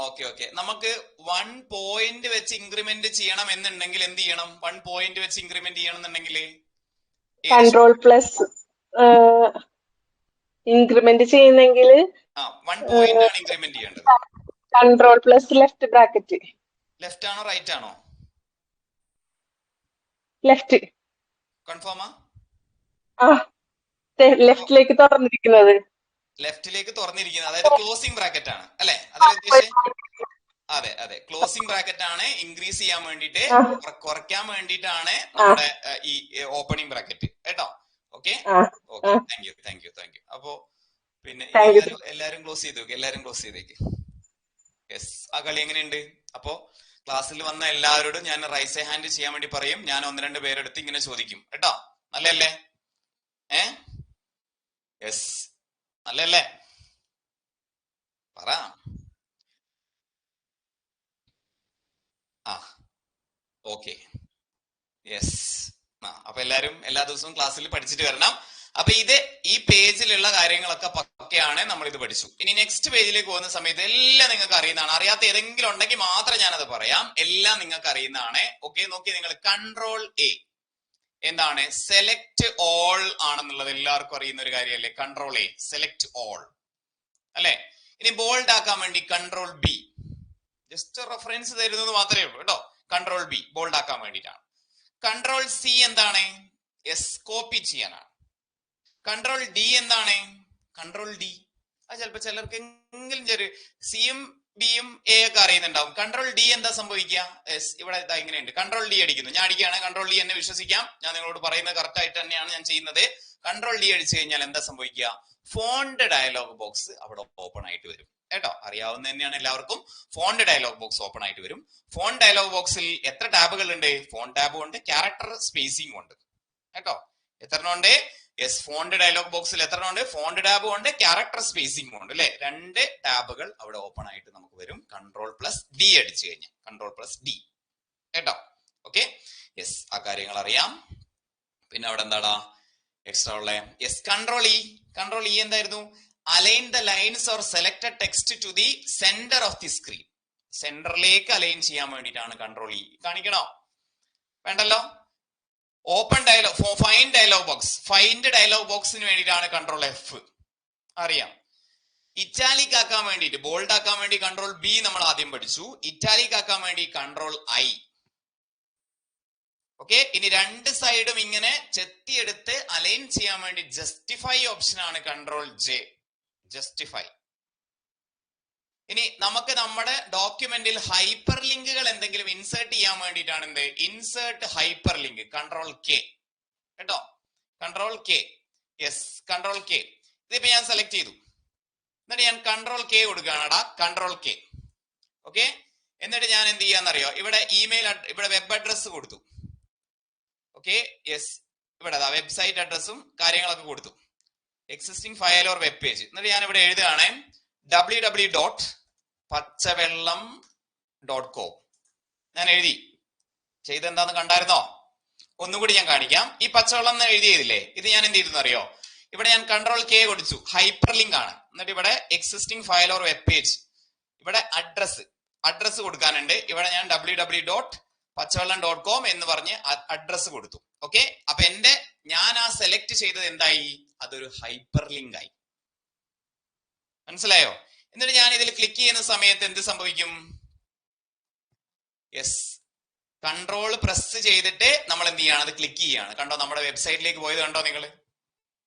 ഓക്കെ ഓക്കെ, നമുക്ക് 1 പോയിന്റ് വെച്ച് ഇൻക്രിമെന്റ് ചെയ്യണം എന്നുണ്ടെങ്കിൽ എന്ത് ചെയ്യണം? 1 പോയിന്റ് വെച്ച് ഇൻക്രിമെന്റ് ചെയ്യണം എന്നുണ്ടെങ്കിൽ കൺട്രോൾ പ്ലസ് ഇൻക്രിമെന്റ് ചെയ്യുന്നെങ്കിൽ 1 പോയിന്റ് ആണ് ഇൻക്രിമെന്റ് ചെയ്യേണ്ടത്. Control plus left bracket. Left ആണോ റൈറ്റ് ആണോ? ലെഫ്റ്റ്. കൺഫേമാ? ലെഫ്റ്റിലേക്ക് തുറന്നിരിക്കുന്നത്. ലെഫ്റ്റിലേക്ക് തുറന്നിരിക്കുന്നത്, അതായത് ക്ലോസിംഗ് ബ്രാക്കറ്റ് ആണ് അല്ലെ? അതിൽ ഉദ്ദേശിച്ചത് അതെ അതെ, ക്ലോസിംഗ് ബ്രാക്കറ്റ് ആണ്. ഇൻക്രീസ് ചെയ്യാൻ വേണ്ടിട്ട്, കുറയ്ക്കാൻ വേണ്ടിയിട്ടാണ് നമ്മുടെ ഈ ഓപ്പണിംഗ് ബ്രാക്കറ്റ് കേട്ടോ. Okay okay, thank you thank you thank you. അപ്പോ പിന്നെ എല്ലാരും ക്ലോസ് ചെയ്തേക്ക്, എല്ലാരും ക്ലോസ് ചെയ്തേക്ക്. യെസ്, ആ കളി എങ്ങനെയുണ്ട്? അപ്പോ ക്ലാസ്സിൽ വന്ന എല്ലാവരോടും ഞാൻ റൈസ് ഹാൻഡ് ചെയ്യാൻ വേണ്ടി പറയും. ഞാൻ 1-2 പേരെടുത്ത് ഇങ്ങനെ ചോദിക്കും കേട്ടോ. നല്ലല്ലേ? യെസ്, നല്ലല്ലേ? പറ. Okay, yes. അപ്പൊ എല്ലാരും എല്ലാ ദിവസവും ക്ലാസ്സിൽ പഠിച്ചിട്ട് വരണം. അപ്പൊ ഈ പേജിലുള്ള കാര്യങ്ങളൊക്കെ പക്കയാണ്, നമ്മൾ ഇത് പഠിച്ചു. ഇനി നെക്സ്റ്റ് പേജിലേക്ക് പോകുന്ന സമയത്ത് എല്ലാം നിങ്ങൾക്ക് അറിയുന്നതാണ്. അറിയാത്ത ഏതെങ്കിലും ഉണ്ടെങ്കിൽ മാത്രം ഞാനത് പറയാം. എല്ലാം നിങ്ങൾക്ക് അറിയുന്നതാണ്. ഓക്കെ, നോക്കി നിങ്ങൾ. കൺട്രോൾ എ എന്താണ്? സെലക്ട് ഓൾ ആണെന്നുള്ളത് എല്ലാവർക്കും അറിയുന്ന ഒരു കാര്യമല്ലേ? കൺട്രോൾ എ, സെലക്ട് ഓൾ അല്ലെ? ഇനി ബോൾഡ് ആക്കാൻ വേണ്ടി കൺട്രോൾ ബി. ജസ്റ്റ് റെഫറൻസ് തരുന്നത് മാത്രമേ ഉള്ളൂ കേട്ടോ. കൺട്രോൾ ബി ബോൾഡ് ആക്കാൻ വേണ്ടിയിട്ടാണ്. കൺട്രോൾ സി എന്താണ്? യെസ്, കോപ്പി ചെയ്യാനാണ്. കൺട്രോൾ ഡി എന്താണ്? കൺട്രോൾ ഡി അത് ചിലപ്പോ ചിലർക്ക് എങ്കിലും സിയും ബിയും എ ഒക്കെ അറിയുന്നുണ്ടാവും. കൺട്രോൾ ഡി എന്താ സംഭവിക്കുക? യെസ്, ഇവിടെ ഇതാ ഇങ്ങനെയുണ്ട്. കൺട്രോൾ ഡി അടിക്കുന്നു, ഞാൻ അടിക്കുകയാണ്. കൺട്രോൾ ഡി എന്നെ വിശ്വസിക്കാം, ഞാൻ നിങ്ങളോട് പറയുന്നത് കറക്റ്റ് ആയിട്ട് തന്നെയാണ് ഞാൻ ചെയ്യുന്നത്. കൺട്രോൾ ഡി അടിച്ചു കഴിഞ്ഞാൽ എന്താ സംഭവിക്കുക? ഫോണ്ട് ഡയലോഗ് ബോക്സ് അവിടെ ഓപ്പൺ ആയിട്ട് വരും കേട്ടോ. അറിയാവുന്ന തന്നെയാണ് എല്ലാവർക്കും. ഫോണ്ട് ഡയലോഗ് ബോക്സ് ഓപ്പൺ ആയിട്ട് വരും. ഫോണ്ട് ഡയലോഗ് ബോക്സിൽ എത്ര ടാബുകൾ ഉണ്ട്? ഫോണ്ട് ടാബും ഉണ്ട്, ക്യാരക്ടർ സ്പേസിംഗും ഉണ്ട് കേട്ടോ. എത്രണ്ണം ഉണ്ട്? യെസ്, ഫോണ്ട് ഡയലോഗ് ബോക്സിൽ എത്രണ്ണം ഉണ്ട്? ഫോണ്ട് ടാബും ഉണ്ട്, ക്യാരക്ടർ സ്പേസിംഗും ഉണ്ട് അല്ലെ? 2 ടാബുകൾ അവിടെ ഓപ്പൺ ആയിട്ട് നമുക്ക് വരും. കൺട്രോൾ പ്ലസ് ഡി അടിച്ചു കഴിഞ്ഞാൽ, കൺട്രോൾ പ്ലസ് ഡി കേട്ടോ. ഓക്കെ, യെസ്, ആ കാര്യങ്ങൾ അറിയാം. പിന്നെ അവിടെ എന്താടാ എക്സ്ട്രാ ഉള്ളേ? Yes, control E. Control E എന്തായിരുന്നു? Align the lines or selected text to the center of the screen. സെന്ററിലേക്ക് അലൈൻ ചെയ്യാൻ വേണ്ടിയിട്ടാണ് കൺട്രോൾ ഇ. കാണിക്കണോ? വേണ്ടല്ലോ. Open dialog, find dialog box. Find dialog ബോക്സിന് വേണ്ടിയിട്ടാണ് കൺട്രോൾ എഫ്. അറിയാം. ഇറ്റാലിക് ആക്കാൻ വേണ്ടിയിട്ട്, ബോൾഡ് ആക്കാൻ വേണ്ടി കൺട്രോൾ ബി നമ്മൾ ആദ്യം പഠിച്ചു. ഇറ്റാലിക് ആക്കാൻ വേണ്ടി കൺട്രോൾ ഐ. ഓക്കെ, ഇനി 2 സൈഡും ഇങ്ങനെ ചെത്തിയെടുത്ത് അലൈൻ ചെയ്യാൻ വേണ്ടി ജസ്റ്റിഫൈ ഓപ്ഷൻ ആണ് കൺട്രോൾ ജെ, ജസ്റ്റിഫൈ. ഇനി നമുക്ക് നമ്മുടെ ഡോക്യുമെന്റിൽ ഹൈപ്പർ ലിങ്കുകൾ എന്തെങ്കിലും ഇൻസേർട്ട് ചെയ്യാൻ വേണ്ടിയിട്ടാണ് എന്ത്? Insert hyperlink, control K കേട്ടോ. Control K, yes, control K. ഇതിപ്പോ ഞാൻ സെലക്ട് ചെയ്തു, എന്നിട്ട് ഞാൻ കൺട്രോൾ കെ കൊടുക്കുകയാണടാ, കൺട്രോൾ കെ. ഓക്കെ, എന്നിട്ട് ഞാൻ എന്ത് ചെയ്യാന്നറിയോ? ഇവിടെ ഇമെയിൽ, ഇവിടെ വെബ് അഡ്രസ് കൊടുത്തു. ഓക്കെ, യെസ്, ഇവിടെ വെബ്സൈറ്റ് അഡ്രസ്സും കാര്യങ്ങളൊക്കെ കൊടുത്തു. Existing file or web page. എന്നിട്ട് ഞാൻ ഇവിടെ എഴുതുകയാണ് www.പച്ചവെള്ളം.com. ഞാൻ എഴുതി. ചെയ്തെന്താന്ന് കണ്ടായിരുന്നോ? ഒന്നുകൂടി ഞാൻ കാണിക്കാം. ഈ പച്ചവെള്ളം എന്ന് എഴുതിയതില്ലേ, ഇത് ഞാൻ എന്ത് ചെയ്തെന്ന് അറിയോ? ഇവിടെ ഞാൻ കൺട്രോൾ കെ കൊടുത്തു, ഹൈപ്പർ ലിങ്ക് ആണ്. എന്നിട്ട് ഇവിടെ existing file or web page, ഇവിടെ അഡ്രസ് കൊടുക്കാനുണ്ട്. ഇവിടെ ഞാൻ www.പച്ചവെള്ളം.com എന്ന് പറഞ്ഞ് അഡ്രസ് കൊടുത്തു. ഓക്കെ, അപ്പൊ ഞാൻ ആ സെലക്ട് ചെയ്തത് എന്തായി? അതൊരു ഹൈപ്പർ ലിങ്ക് ആയി. മനസ്സിലായോ? എന്നിട്ട് ഞാൻ ഇതിൽ ക്ലിക്ക് ചെയ്യുന്ന സമയത്ത് എന്ത് സംഭവിക്കും? യെസ്, കൺട്രോൾ പ്രസ് ചെയ്തിട്ട് നമ്മൾ എന്ത് ചെയ്യാണ്? അത് ക്ലിക്ക് ചെയ്യാണ്. കണ്ടോ, നമ്മുടെ വെബ്സൈറ്റിലേക്ക് പോയത് കണ്ടോ നിങ്ങൾ?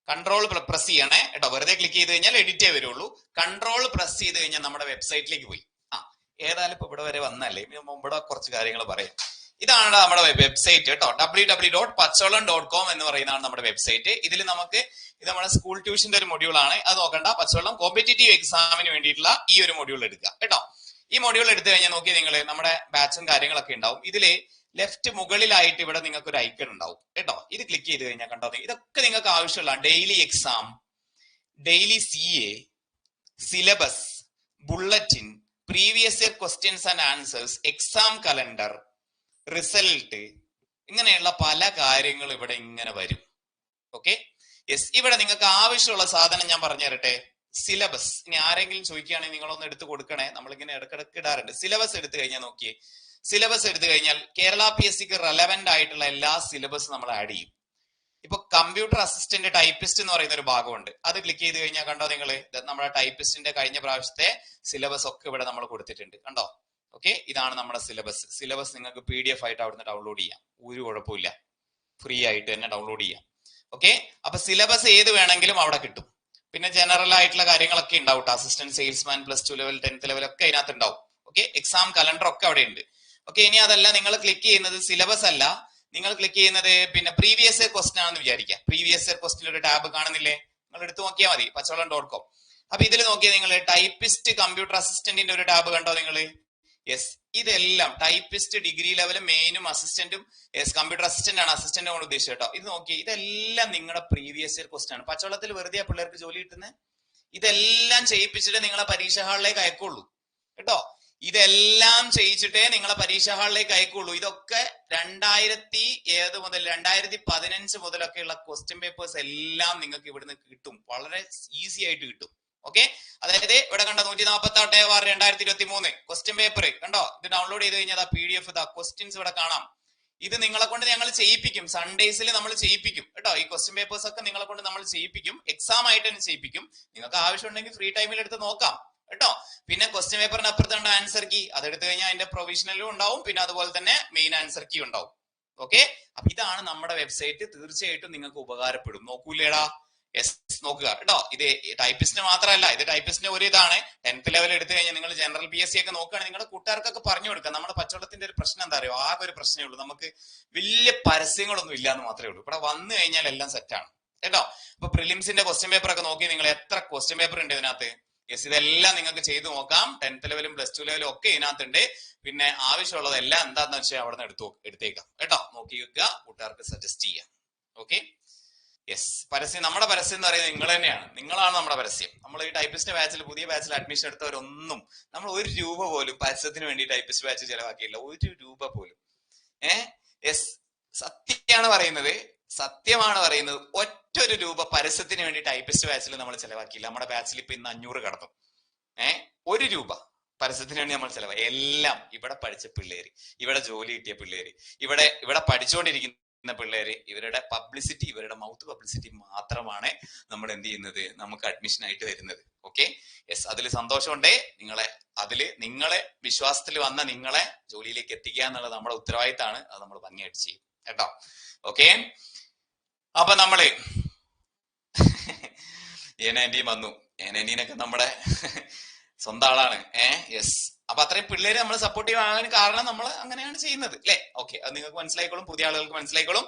കൺട്രോൾ പ്രസ് ചെയ്യണേ കേട്ടോ. വെറുതെ ക്ലിക്ക് ചെയ്ത് കഴിഞ്ഞാൽ എഡിറ്റേ വരുള്ളൂ. കൺട്രോൾ പ്രസ് ചെയ്ത് കഴിഞ്ഞാൽ നമ്മുടെ വെബ്സൈറ്റിലേക്ക് പോയി. ഏതായാലും ഇപ്പൊ ഇവിടെ വരെ വന്നല്ലേ, ഇവിടെ കുറച്ച് കാര്യങ്ങൾ പറയാം. ഇതാണ് നമ്മുടെ വെബ്സൈറ്റ് കേട്ടോ. www.pacholam.com എന്ന് പറയുന്നതാണ് നമ്മുടെ വെബ്സൈറ്റ്. ഇതിൽ നമുക്ക് ഇത് നമ്മുടെ സ്കൂൾ ട്യൂഷന്റെ ഒരു മൊഡ്യൂൾ ആണ്. അത് നോക്കണ്ട, പച്ചവെള്ളം കോമ്പറ്റേറ്റീവ് എക്സാമിന് വേണ്ടിയിട്ടുള്ള ഈ ഒരു മൊഡ്യൂൾ എടുക്കുക കേട്ടോ. ഈ മൊഡ്യൂൾ എടുത്തു കഴിഞ്ഞാൽ നോക്കി നിങ്ങൾ നമ്മുടെ ബാച്ചും കാര്യങ്ങളൊക്കെ ഉണ്ടാവും. ഇതില് ലെഫ്റ്റ് മുകളിലായിട്ട് ഇവിടെ നിങ്ങൾക്ക് ഒരു ഐക്കൺ ഉണ്ടാവും കേട്ടോ. ഇത് ക്ലിക്ക് ചെയ്ത് കഴിഞ്ഞാൽ കണ്ടോ, ഇതൊക്കെ നിങ്ങൾക്ക് ആവശ്യമുള്ള daily exam, daily CA, syllabus, bulletin, previous year questions and answers, exam calendar, result, ഇങ്ങനെയുള്ള പല കാര്യങ്ങൾ ഇവിടെ ഇങ്ങനെ വരും. Okay, yes. ഇവിടെ നിങ്ങൾക്ക് ആവശ്യമുള്ള സാധനം ഞാൻ പറഞ്ഞു തരട്ടെ. സിലബസ്. ഇനി ആരെങ്കിലും ചോദിക്കുകയാണെങ്കിൽ നിങ്ങളൊന്ന് എടുത്ത് കൊടുക്കണേ. നമ്മളിങ്ങനെ ഇടക്കിടക്ക് ഇടാറുണ്ട്. സിലബസ് എടുത്തു കഴിഞ്ഞാൽ നോക്കിയേ, സിലബസ് എടുത്തു കഴിഞ്ഞാൽ കേരള PSCക്ക് റെലവെന്റ് ആയിട്ടുള്ള എല്ലാ സിലബസും നമ്മൾ ആഡ് ചെയ്യും. ഇപ്പൊ കമ്പ്യൂട്ടർ അസിസ്റ്റന്റ് ടൈപ്പിസ്റ്റ് എന്ന് പറയുന്ന ഒരു ഭാഗമുണ്ട്. അത് ക്ലിക്ക് ചെയ്ത് കഴിഞ്ഞാൽ കണ്ടോ നിങ്ങൾ, നമ്മുടെ ടൈപ്പിസ്റ്റിന്റെ കഴിഞ്ഞ പ്രാവശ്യത്തെ സിലബസ് ഒക്കെ ഇവിടെ നമ്മൾ കൊടുത്തിട്ടുണ്ട് കണ്ടോ. ഓക്കെ, ഇതാണ് നമ്മുടെ സിലബസ്. സിലബസ് നിങ്ങൾക്ക് PDF ആയിട്ട് അവിടുന്ന് ഡൗൺലോഡ് ചെയ്യാം. ഒരു കുഴപ്പമില്ല, ഫ്രീ ആയിട്ട് തന്നെ ഡൗൺലോഡ് ചെയ്യാം. ഓക്കെ, അപ്പൊ സിലബസ് ഏത് വേണമെങ്കിലും അവിടെ കിട്ടും. പിന്നെ ജനറൽ ആയിട്ടുള്ള കാര്യങ്ങളൊക്കെ ഉണ്ടാവും. Assistant salesman, +2 level, 10th level ഒക്കെ അതിനകത്ത് ഉണ്ടാവും. ഓക്കെ, എക്സാം കലണ്ടർ ഒക്കെ അവിടെ ഉണ്ട്. ഓക്കെ, ഇനി അതല്ല, നിങ്ങൾ ക്ലിക്ക് ചെയ്യുന്നത് സിലബസ് അല്ല, നിങ്ങൾ ക്ലിക്ക് ചെയ്യുന്നത് പിന്നെ പ്രീവിയസ് ഇയർ ക്വസ്റ്റൻ ആണെന്ന് വിചാരിക്കാം. പ്രീവിയസ് ഇയർ ക്വസ്റ്റിൽ ഒരു ടാബ് കാണുന്നില്ലേ, നിങ്ങൾ എടുത്ത് നോക്കിയാൽ മതി, pacholam.com. അപ്പൊ ഇതിൽ നോക്കിയാൽ നിങ്ങൾ ടൈപ്പിസ്റ്റ് കമ്പ്യൂട്ടർ അസിസ്റ്റന്റിന്റെ ഒരു ടാബ് കണ്ടോ നിങ്ങൾ. യെസ്, ഇതെല്ലാം ടൈപ്പിസ്റ്റ് ഡിഗ്രി ലെവലും മെയിനും അസിസ്റ്റന്റും. യെസ്, കമ്പ്യൂട്ടർ അസിസ്റ്റന്റ് ആണ്, അസിസ്റ്റന്റ് കൊണ്ട് ഉദ്ദേശിച്ചത് കേട്ടോ. ഇത് നോക്കി, ഇതെല്ലാം നിങ്ങളുടെ പ്രീവിയസ് ഇയർ ക്വസ്റ്റൻ ആണ്. പച്ചവെള്ളത്തിൽ വെറുതെ പിള്ളേർക്ക് ജോലി കിട്ടുന്നത്. ഇതെല്ലാം ചെയ്യിപ്പിച്ചിട്ട് നിങ്ങളെ പരീക്ഷാ ഹാളിലേക്ക് അയക്കുള്ളൂ കേട്ടോ. ഇതെല്ലാം ചെയ്യിച്ചിട്ടേ നിങ്ങളെ പരീക്ഷാ ഹാളിലേക്ക് അയക്കുള്ളൂ. ഇതൊക്കെ 2015 മുതലൊക്കെയുള്ള ക്വസ്റ്റ്യൻ പേപ്പേഴ്സ് എല്ലാം നിങ്ങൾക്ക് ഇവിടുന്ന് കിട്ടും. വളരെ ഈസി ആയിട്ട് കിട്ടും. ഓക്കെ, അതായത് ഇവിടെ കണ്ടോ 148/2023 ക്വസ്റ്റ്യൻ പേപ്പർ കണ്ടോ. ഇത് ഡൗൺലോഡ് ചെയ്ത് കഴിഞ്ഞാൽ PDF ക്വസ്റ്റ്യൻസ് ഇവിടെ കാണാം. ഇത് നിങ്ങളെ കൊണ്ട് ഞങ്ങൾ ചെയ്യിപ്പിക്കും. സൺഡേസിൽ നമ്മൾ ചെയ്യിപ്പിക്കും കേട്ടോ. ഈ ക്വസ്റ്റ്യൻ പേപ്പേഴ്സ് ഒക്കെ നിങ്ങളെ കൊണ്ട് നമ്മൾ ചെയ്യിപ്പിക്കും. എക്സാം ആയിട്ട് തന്നെ ചെയ്യിപ്പിക്കും. നിങ്ങൾക്ക് ആവശ്യമുണ്ടെങ്കിൽ ഫ്രീ ടൈമിൽ എടുത്ത് നോക്കാം കേട്ടോ. പിന്നെ ക്വസ്റ്റ്യൻ പേപ്പറിന് അപ്പുറത്തുണ്ട് ആൻസർ കീ. അതെടുത്ത് കഴിഞ്ഞാൽ അതിന്റെ പ്രൊവിഷണലും ഉണ്ടാവും, പിന്നെ അതുപോലെ തന്നെ മെയിൻ ആൻസർ കീ ഉണ്ടാവും. ഓക്കെ, അപ്പൊ ഇതാണ് നമ്മുടെ വെബ്സൈറ്റ്. തീർച്ചയായിട്ടും നിങ്ങൾക്ക് ഉപകാരപ്പെടും. നോക്കൂലേടാ? യെസ്, നോക്കുക കേട്ടോ. ഇത് ടൈപ്പിസ്റ്റിന് മാത്രമല്ല, ഇത് ടൈപ്പിസ്റ്റിന്റെ ഒരു ഇതാണ്. 10th ലെവൽ എടുത്തു കഴിഞ്ഞാൽ നിങ്ങൾ ജനറൽ PSC ഒക്കെ നോക്കുകയാണെങ്കിൽ നിങ്ങളുടെ കൂട്ടുകാർക്കൊക്കെ പറഞ്ഞു കൊടുക്കുക. നമ്മുടെ പച്ചവെള്ളത്തിന്റെ ഒരു പ്രശ്നം എന്താ അറിയോ, ആകെ ഒരു പ്രശ്നമേ ഉള്ളൂ, നമുക്ക് വലിയ പരസ്യങ്ങളൊന്നും ഇല്ലാന്ന് മാത്രമേ ഉള്ളൂ. ഇവിടെ വന്നു കഴിഞ്ഞാൽ എല്ലാം സെറ്റാണ് കേട്ടോ. അപ്പൊ പ്രിലിംസിന്റെ ക്വസ്റ്റ്യൻ പേപ്പർ ഒക്കെ നോക്കി നിങ്ങൾ എത്ര ക്വസ്റ്റ്യൻ പേപ്പർ ഉണ്ട് ഇതിനകത്ത്. യെസ്, ഇതെല്ലാം നിങ്ങൾക്ക് ചെയ്തു നോക്കാം. 10th ലെവലും +2 ലെവലും ഒക്കെ ഇതിനകത്തുണ്ട്. പിന്നെ ആവശ്യമുള്ളതെല്ലാം എന്താന്ന് വെച്ചാൽ അവിടെ നിന്ന് എടുത്തേക്കാം കേട്ടോ. നോക്കി വെക്കുക, കൂട്ടുകാർക്ക് സജസ്റ്റ് ചെയ്യാം. Okay, yes. പരസ്യം, നമ്മുടെ പരസ്യം എന്ന് പറയുന്നത് നിങ്ങൾ തന്നെയാണ്. നിങ്ങളാണ് നമ്മുടെ പരസ്യം. നമ്മൾ ഈ ടൈപ്പിസ്റ്റ് ബാച്ചിൽ, പുതിയ ബാച്ചിൽ അഡ്മിഷൻ എടുത്തവരൊന്നും നമ്മൾ 1 രൂപ പോലും പരസ്യത്തിന് വേണ്ടി ടൈപ്പിസ്റ്റ് ബാച്ച് ചെലവാക്കിയില്ല. 1 രൂപ പോലും. യെസ്, സത്യമാണ് പറയുന്നത്, സത്യമാണ് പറയുന്നത്. ഒറ്റൊരു രൂപ പരസ്യത്തിന് വേണ്ടി ടൈപ്പിസ്റ്റ് ബാച്ചിൽ നമ്മൾ ചെലവാക്കിയില്ല. നമ്മുടെ ബാച്ചിൽ ഇപ്പൊ ഇന്ന് 500 കടന്നു. 1 രൂപ പരസ്യത്തിന് വേണ്ടി നമ്മൾ ചെലവായി. എല്ലാം ഇവിടെ പഠിച്ച പിള്ളേര്, ഇവിടെ ജോലി കിട്ടിയ പിള്ളേര്, ഇവിടെ പഠിച്ചുകൊണ്ടിരിക്കുന്ന പിള്ളേര്, ഇവരുടെ പബ്ലിസിറ്റി, ഇവരുടെ മൗത്ത് പബ്ലിസിറ്റി മാത്രമാണ് നമ്മൾ എന്ത് ചെയ്യുന്നത്, നമുക്ക് അഡ്മിഷൻ ആയിട്ട് വരുന്നത്. Okay, yes. അതിൽ സന്തോഷമുണ്ടേ. നിങ്ങളെ വിശ്വാസത്തിൽ വന്ന നിങ്ങളെ ജോലിയിലേക്ക് എത്തിക്കുക എന്നുള്ളത് നമ്മുടെ ഉത്തരവാദിത്തമാണ്. അത് നമ്മൾ ഭംഗിയായിട്ട് ചെയ്യും കേട്ടോ. ഓക്കെ, അപ്പൊ നമ്മള് A19 വന്നു. A19ഒക്കെ നമ്മുടെ സ്വന്തം ആളാണ്. യെസ്. അപ്പൊ അത്രയും പിള്ളേര് നമ്മൾ സപ്പോർട്ടീവ് ആകാൻ കാരണം നമ്മൾ അങ്ങനെയാണ് ചെയ്യുന്നത് അല്ലെ. ഓക്കെ, അത് നിങ്ങൾക്ക് മനസ്സിലായിക്കോളും, പുതിയ ആളുകൾക്ക് മനസ്സിലായിക്കോളും.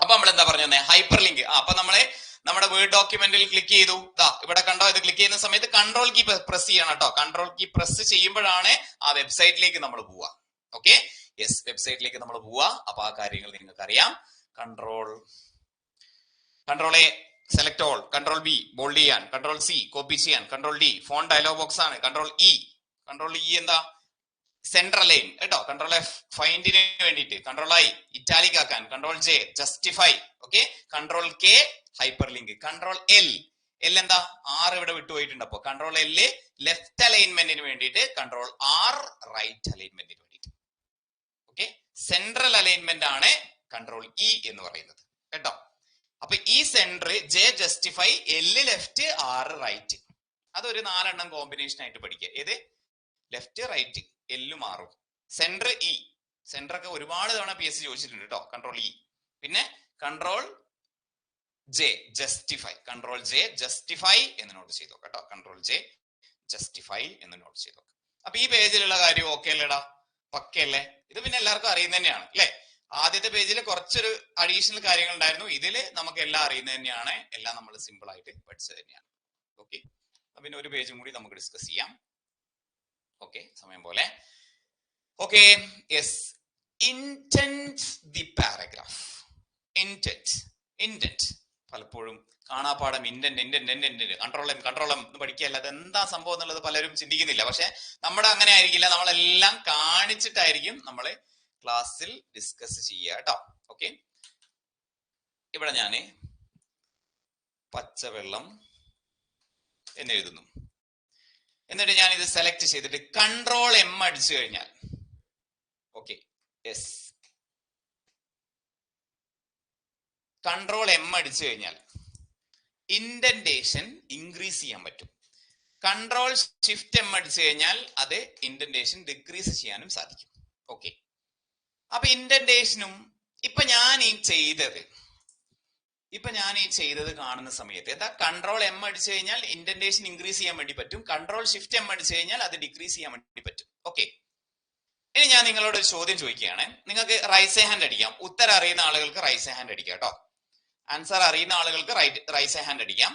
അപ്പൊ നമ്മൾ എന്താ പറഞ്ഞു തന്നെ, ഹൈപ്പർ ലിങ്ക്. അപ്പൊ നമ്മള് നമ്മുടെ വേർഡ് ഡോക്യുമെന്റിൽ ക്ലിക്ക് ചെയ്തു. ഇവിടെ കണ്ടോ, ഇത് ക്ലിക്ക് ചെയ്യുന്ന സമയത്ത് കൺട്രോൾ കീ പ്രസ് ചെയ്യണം കേട്ടോ. കൺട്രോൾ കീ പ്രസ് ചെയ്യുമ്പോഴാണ് ആ വെബ്സൈറ്റിലേക്ക് നമ്മൾ പോവുക. ഓക്കെ, യെസ്, വെബ്സൈറ്റിലേക്ക് നമ്മൾ പോവുക. അപ്പൊ ആ കാര്യങ്ങൾ നിങ്ങൾക്ക് അറിയാം. Control A select all, control B bold ചെയ്യാൻ, കൺട്രോൾ C കോപ്പി ചെയ്യാൻ, control D font dialogue box ആണ്, കൺട്രോൾ E എന്താ സെൻട്രൽ ലൈൻ കേട്ടോ, കൺട്രോൾ F ഫൈൻഡിന് വേണ്ടിയിട്ട്, കൺട്രോൾ I ഇറ്റാലിക് ആക്കാൻ, control J justify, okay, control K hyper link, control L എന്താ R ഇവിടെ വിട്ടുപോയിട്ടുണ്ട്. അപ്പൊ കൺട്രോൾ L ലെഫ്റ്റ് അലൈൻമെന്റിന് വേണ്ടിയിട്ട്, കൺട്രോൾ R റൈറ്റ് അലൈൻമെന്റിന് വേണ്ടിയിട്ട്. ഓക്കെ, സെൻട്രൽ അലൈൻമെന്റ് ആണ് കൺട്രോൾ E എന്ന് പറയുന്നത് കേട്ടോ. അപ്പൊ ഈ centre J justify, L left, R right. അതൊരു 4 എണ്ണം കോമ്പിനേഷൻ ആയിട്ട് പഠിക്കുക. ഏത് ലെഫ്റ്റ് റൈറ്റ് എല്ലും മാറും. സെന്റർ E, സെന്റർ ഒക്കെ ഒരുപാട് തവണ PSC ചോദിച്ചിട്ടുണ്ട് കേട്ടോ. കൺട്രോൾ E, പിന്നെ control J justify, control J justify എന്ന് നോട്ട് ചെയ്തോ കേട്ടോ. കൺട്രോൾ J ജസ്റ്റിഫൈ എന്ന് നോട്ട് ചെയ്തോ. അപ്പൊ ഈ പേജിലുള്ള കാര്യം ഓക്കെ അല്ലേടാ? പക്കയല്ലേ? ഇത് പിന്നെ എല്ലാവർക്കും അറിയുന്ന തന്നെയാണ് അല്ലെ? ആദ്യത്തെ പേജിൽ കുറച്ചൊരു അഡീഷണൽ കാര്യങ്ങൾ ഉണ്ടായിരുന്നു. ഇതില് നമുക്ക് എല്ലാം അറിയുന്നത് തന്നെയാണ്. എല്ലാം നമ്മൾ സിമ്പിൾ ആയിട്ട് പഠിച്ചത് തന്നെയാണ്. ഓക്കെ, പിന്നെ ഒരു പേജും കൂടി നമുക്ക് ഡിസ്കസ് ചെയ്യാം. ഓക്കെ, സമയം പോലെ. Okay, yes, intent the paragraph. Intent പലപ്പോഴും കാണാപ്പാടം ഇന്റന്റ് കൺട്രോൾ എന്ന് പഠിക്കുകയല്ല. അത് എന്താ സംഭവം എന്നുള്ളത് പലരും ചിന്തിക്കുന്നില്ല. പക്ഷെ നമ്മുടെ അങ്ങനെ ആയിരിക്കില്ല. നമ്മളെല്ലാം കാണിച്ചിട്ടായിരിക്കും നമ്മള് ക്ലാസ്സിൽ ഡിസ്കസ് ചെയ്യുക കേട്ടോ. ഓക്കെ, ഇവിടെ ഞാന് പച്ചവെള്ളം എന്ന് എഴുതുന്നു. എന്നിട്ട് ഞാൻ ഇത് സെലക്ട് ചെയ്തിട്ട് കൺട്രോൾ എം അടിച്ചു കഴിഞ്ഞാൽ, ഓക്കെ, യെസ്, കൺട്രോൾ എം അടിച്ചു കഴിഞ്ഞാൽ ഇൻഡന്റേഷൻ ഇൻക്രീസ് ചെയ്യാൻ പറ്റും. കൺട്രോൾ ഷിഫ്റ്റ് എം അടിച്ചു കഴിഞ്ഞാൽ അത് ഇൻഡന്റേഷൻ ഡിക്രീസ് ചെയ്യാനും സാധിക്കും. ഓക്കെ, അപ്പൊ ഇൻഡന്റേഷനും ഇപ്പൊ ഞാൻ ഈ ചെയ്തത് കാണുന്ന സമയത്ത് എന്താ, കൺട്രോൾ എം അടിച്ചു കഴിഞ്ഞാൽ ഇൻഡന്റേഷൻ ഇൻക്രീസ് ചെയ്യാൻ വേണ്ടി പറ്റും. കൺട്രോൾ ഷിഫ്റ്റ് എം അടിച്ചു കഴിഞ്ഞാൽ അത് ഡിക്രീസ് ചെയ്യാൻ വേണ്ടി പറ്റും. ഓക്കെ, ഇനി ഞാൻ നിങ്ങളോട് ഒരു ചോദ്യം ചോദിക്കുകയാണ്. നിങ്ങൾക്ക് റൈസ് എ ഹാൻഡ് അടിക്കാം. ഉത്തരം അറിയുന്ന ആളുകൾക്ക് റൈസ് എ ഹാൻഡ് അടിക്കാം കേട്ടോ. ആൻസർ അറിയുന്ന ആളുകൾക്ക് റൈസ് എ ഹാൻഡ് അടിക്കാം.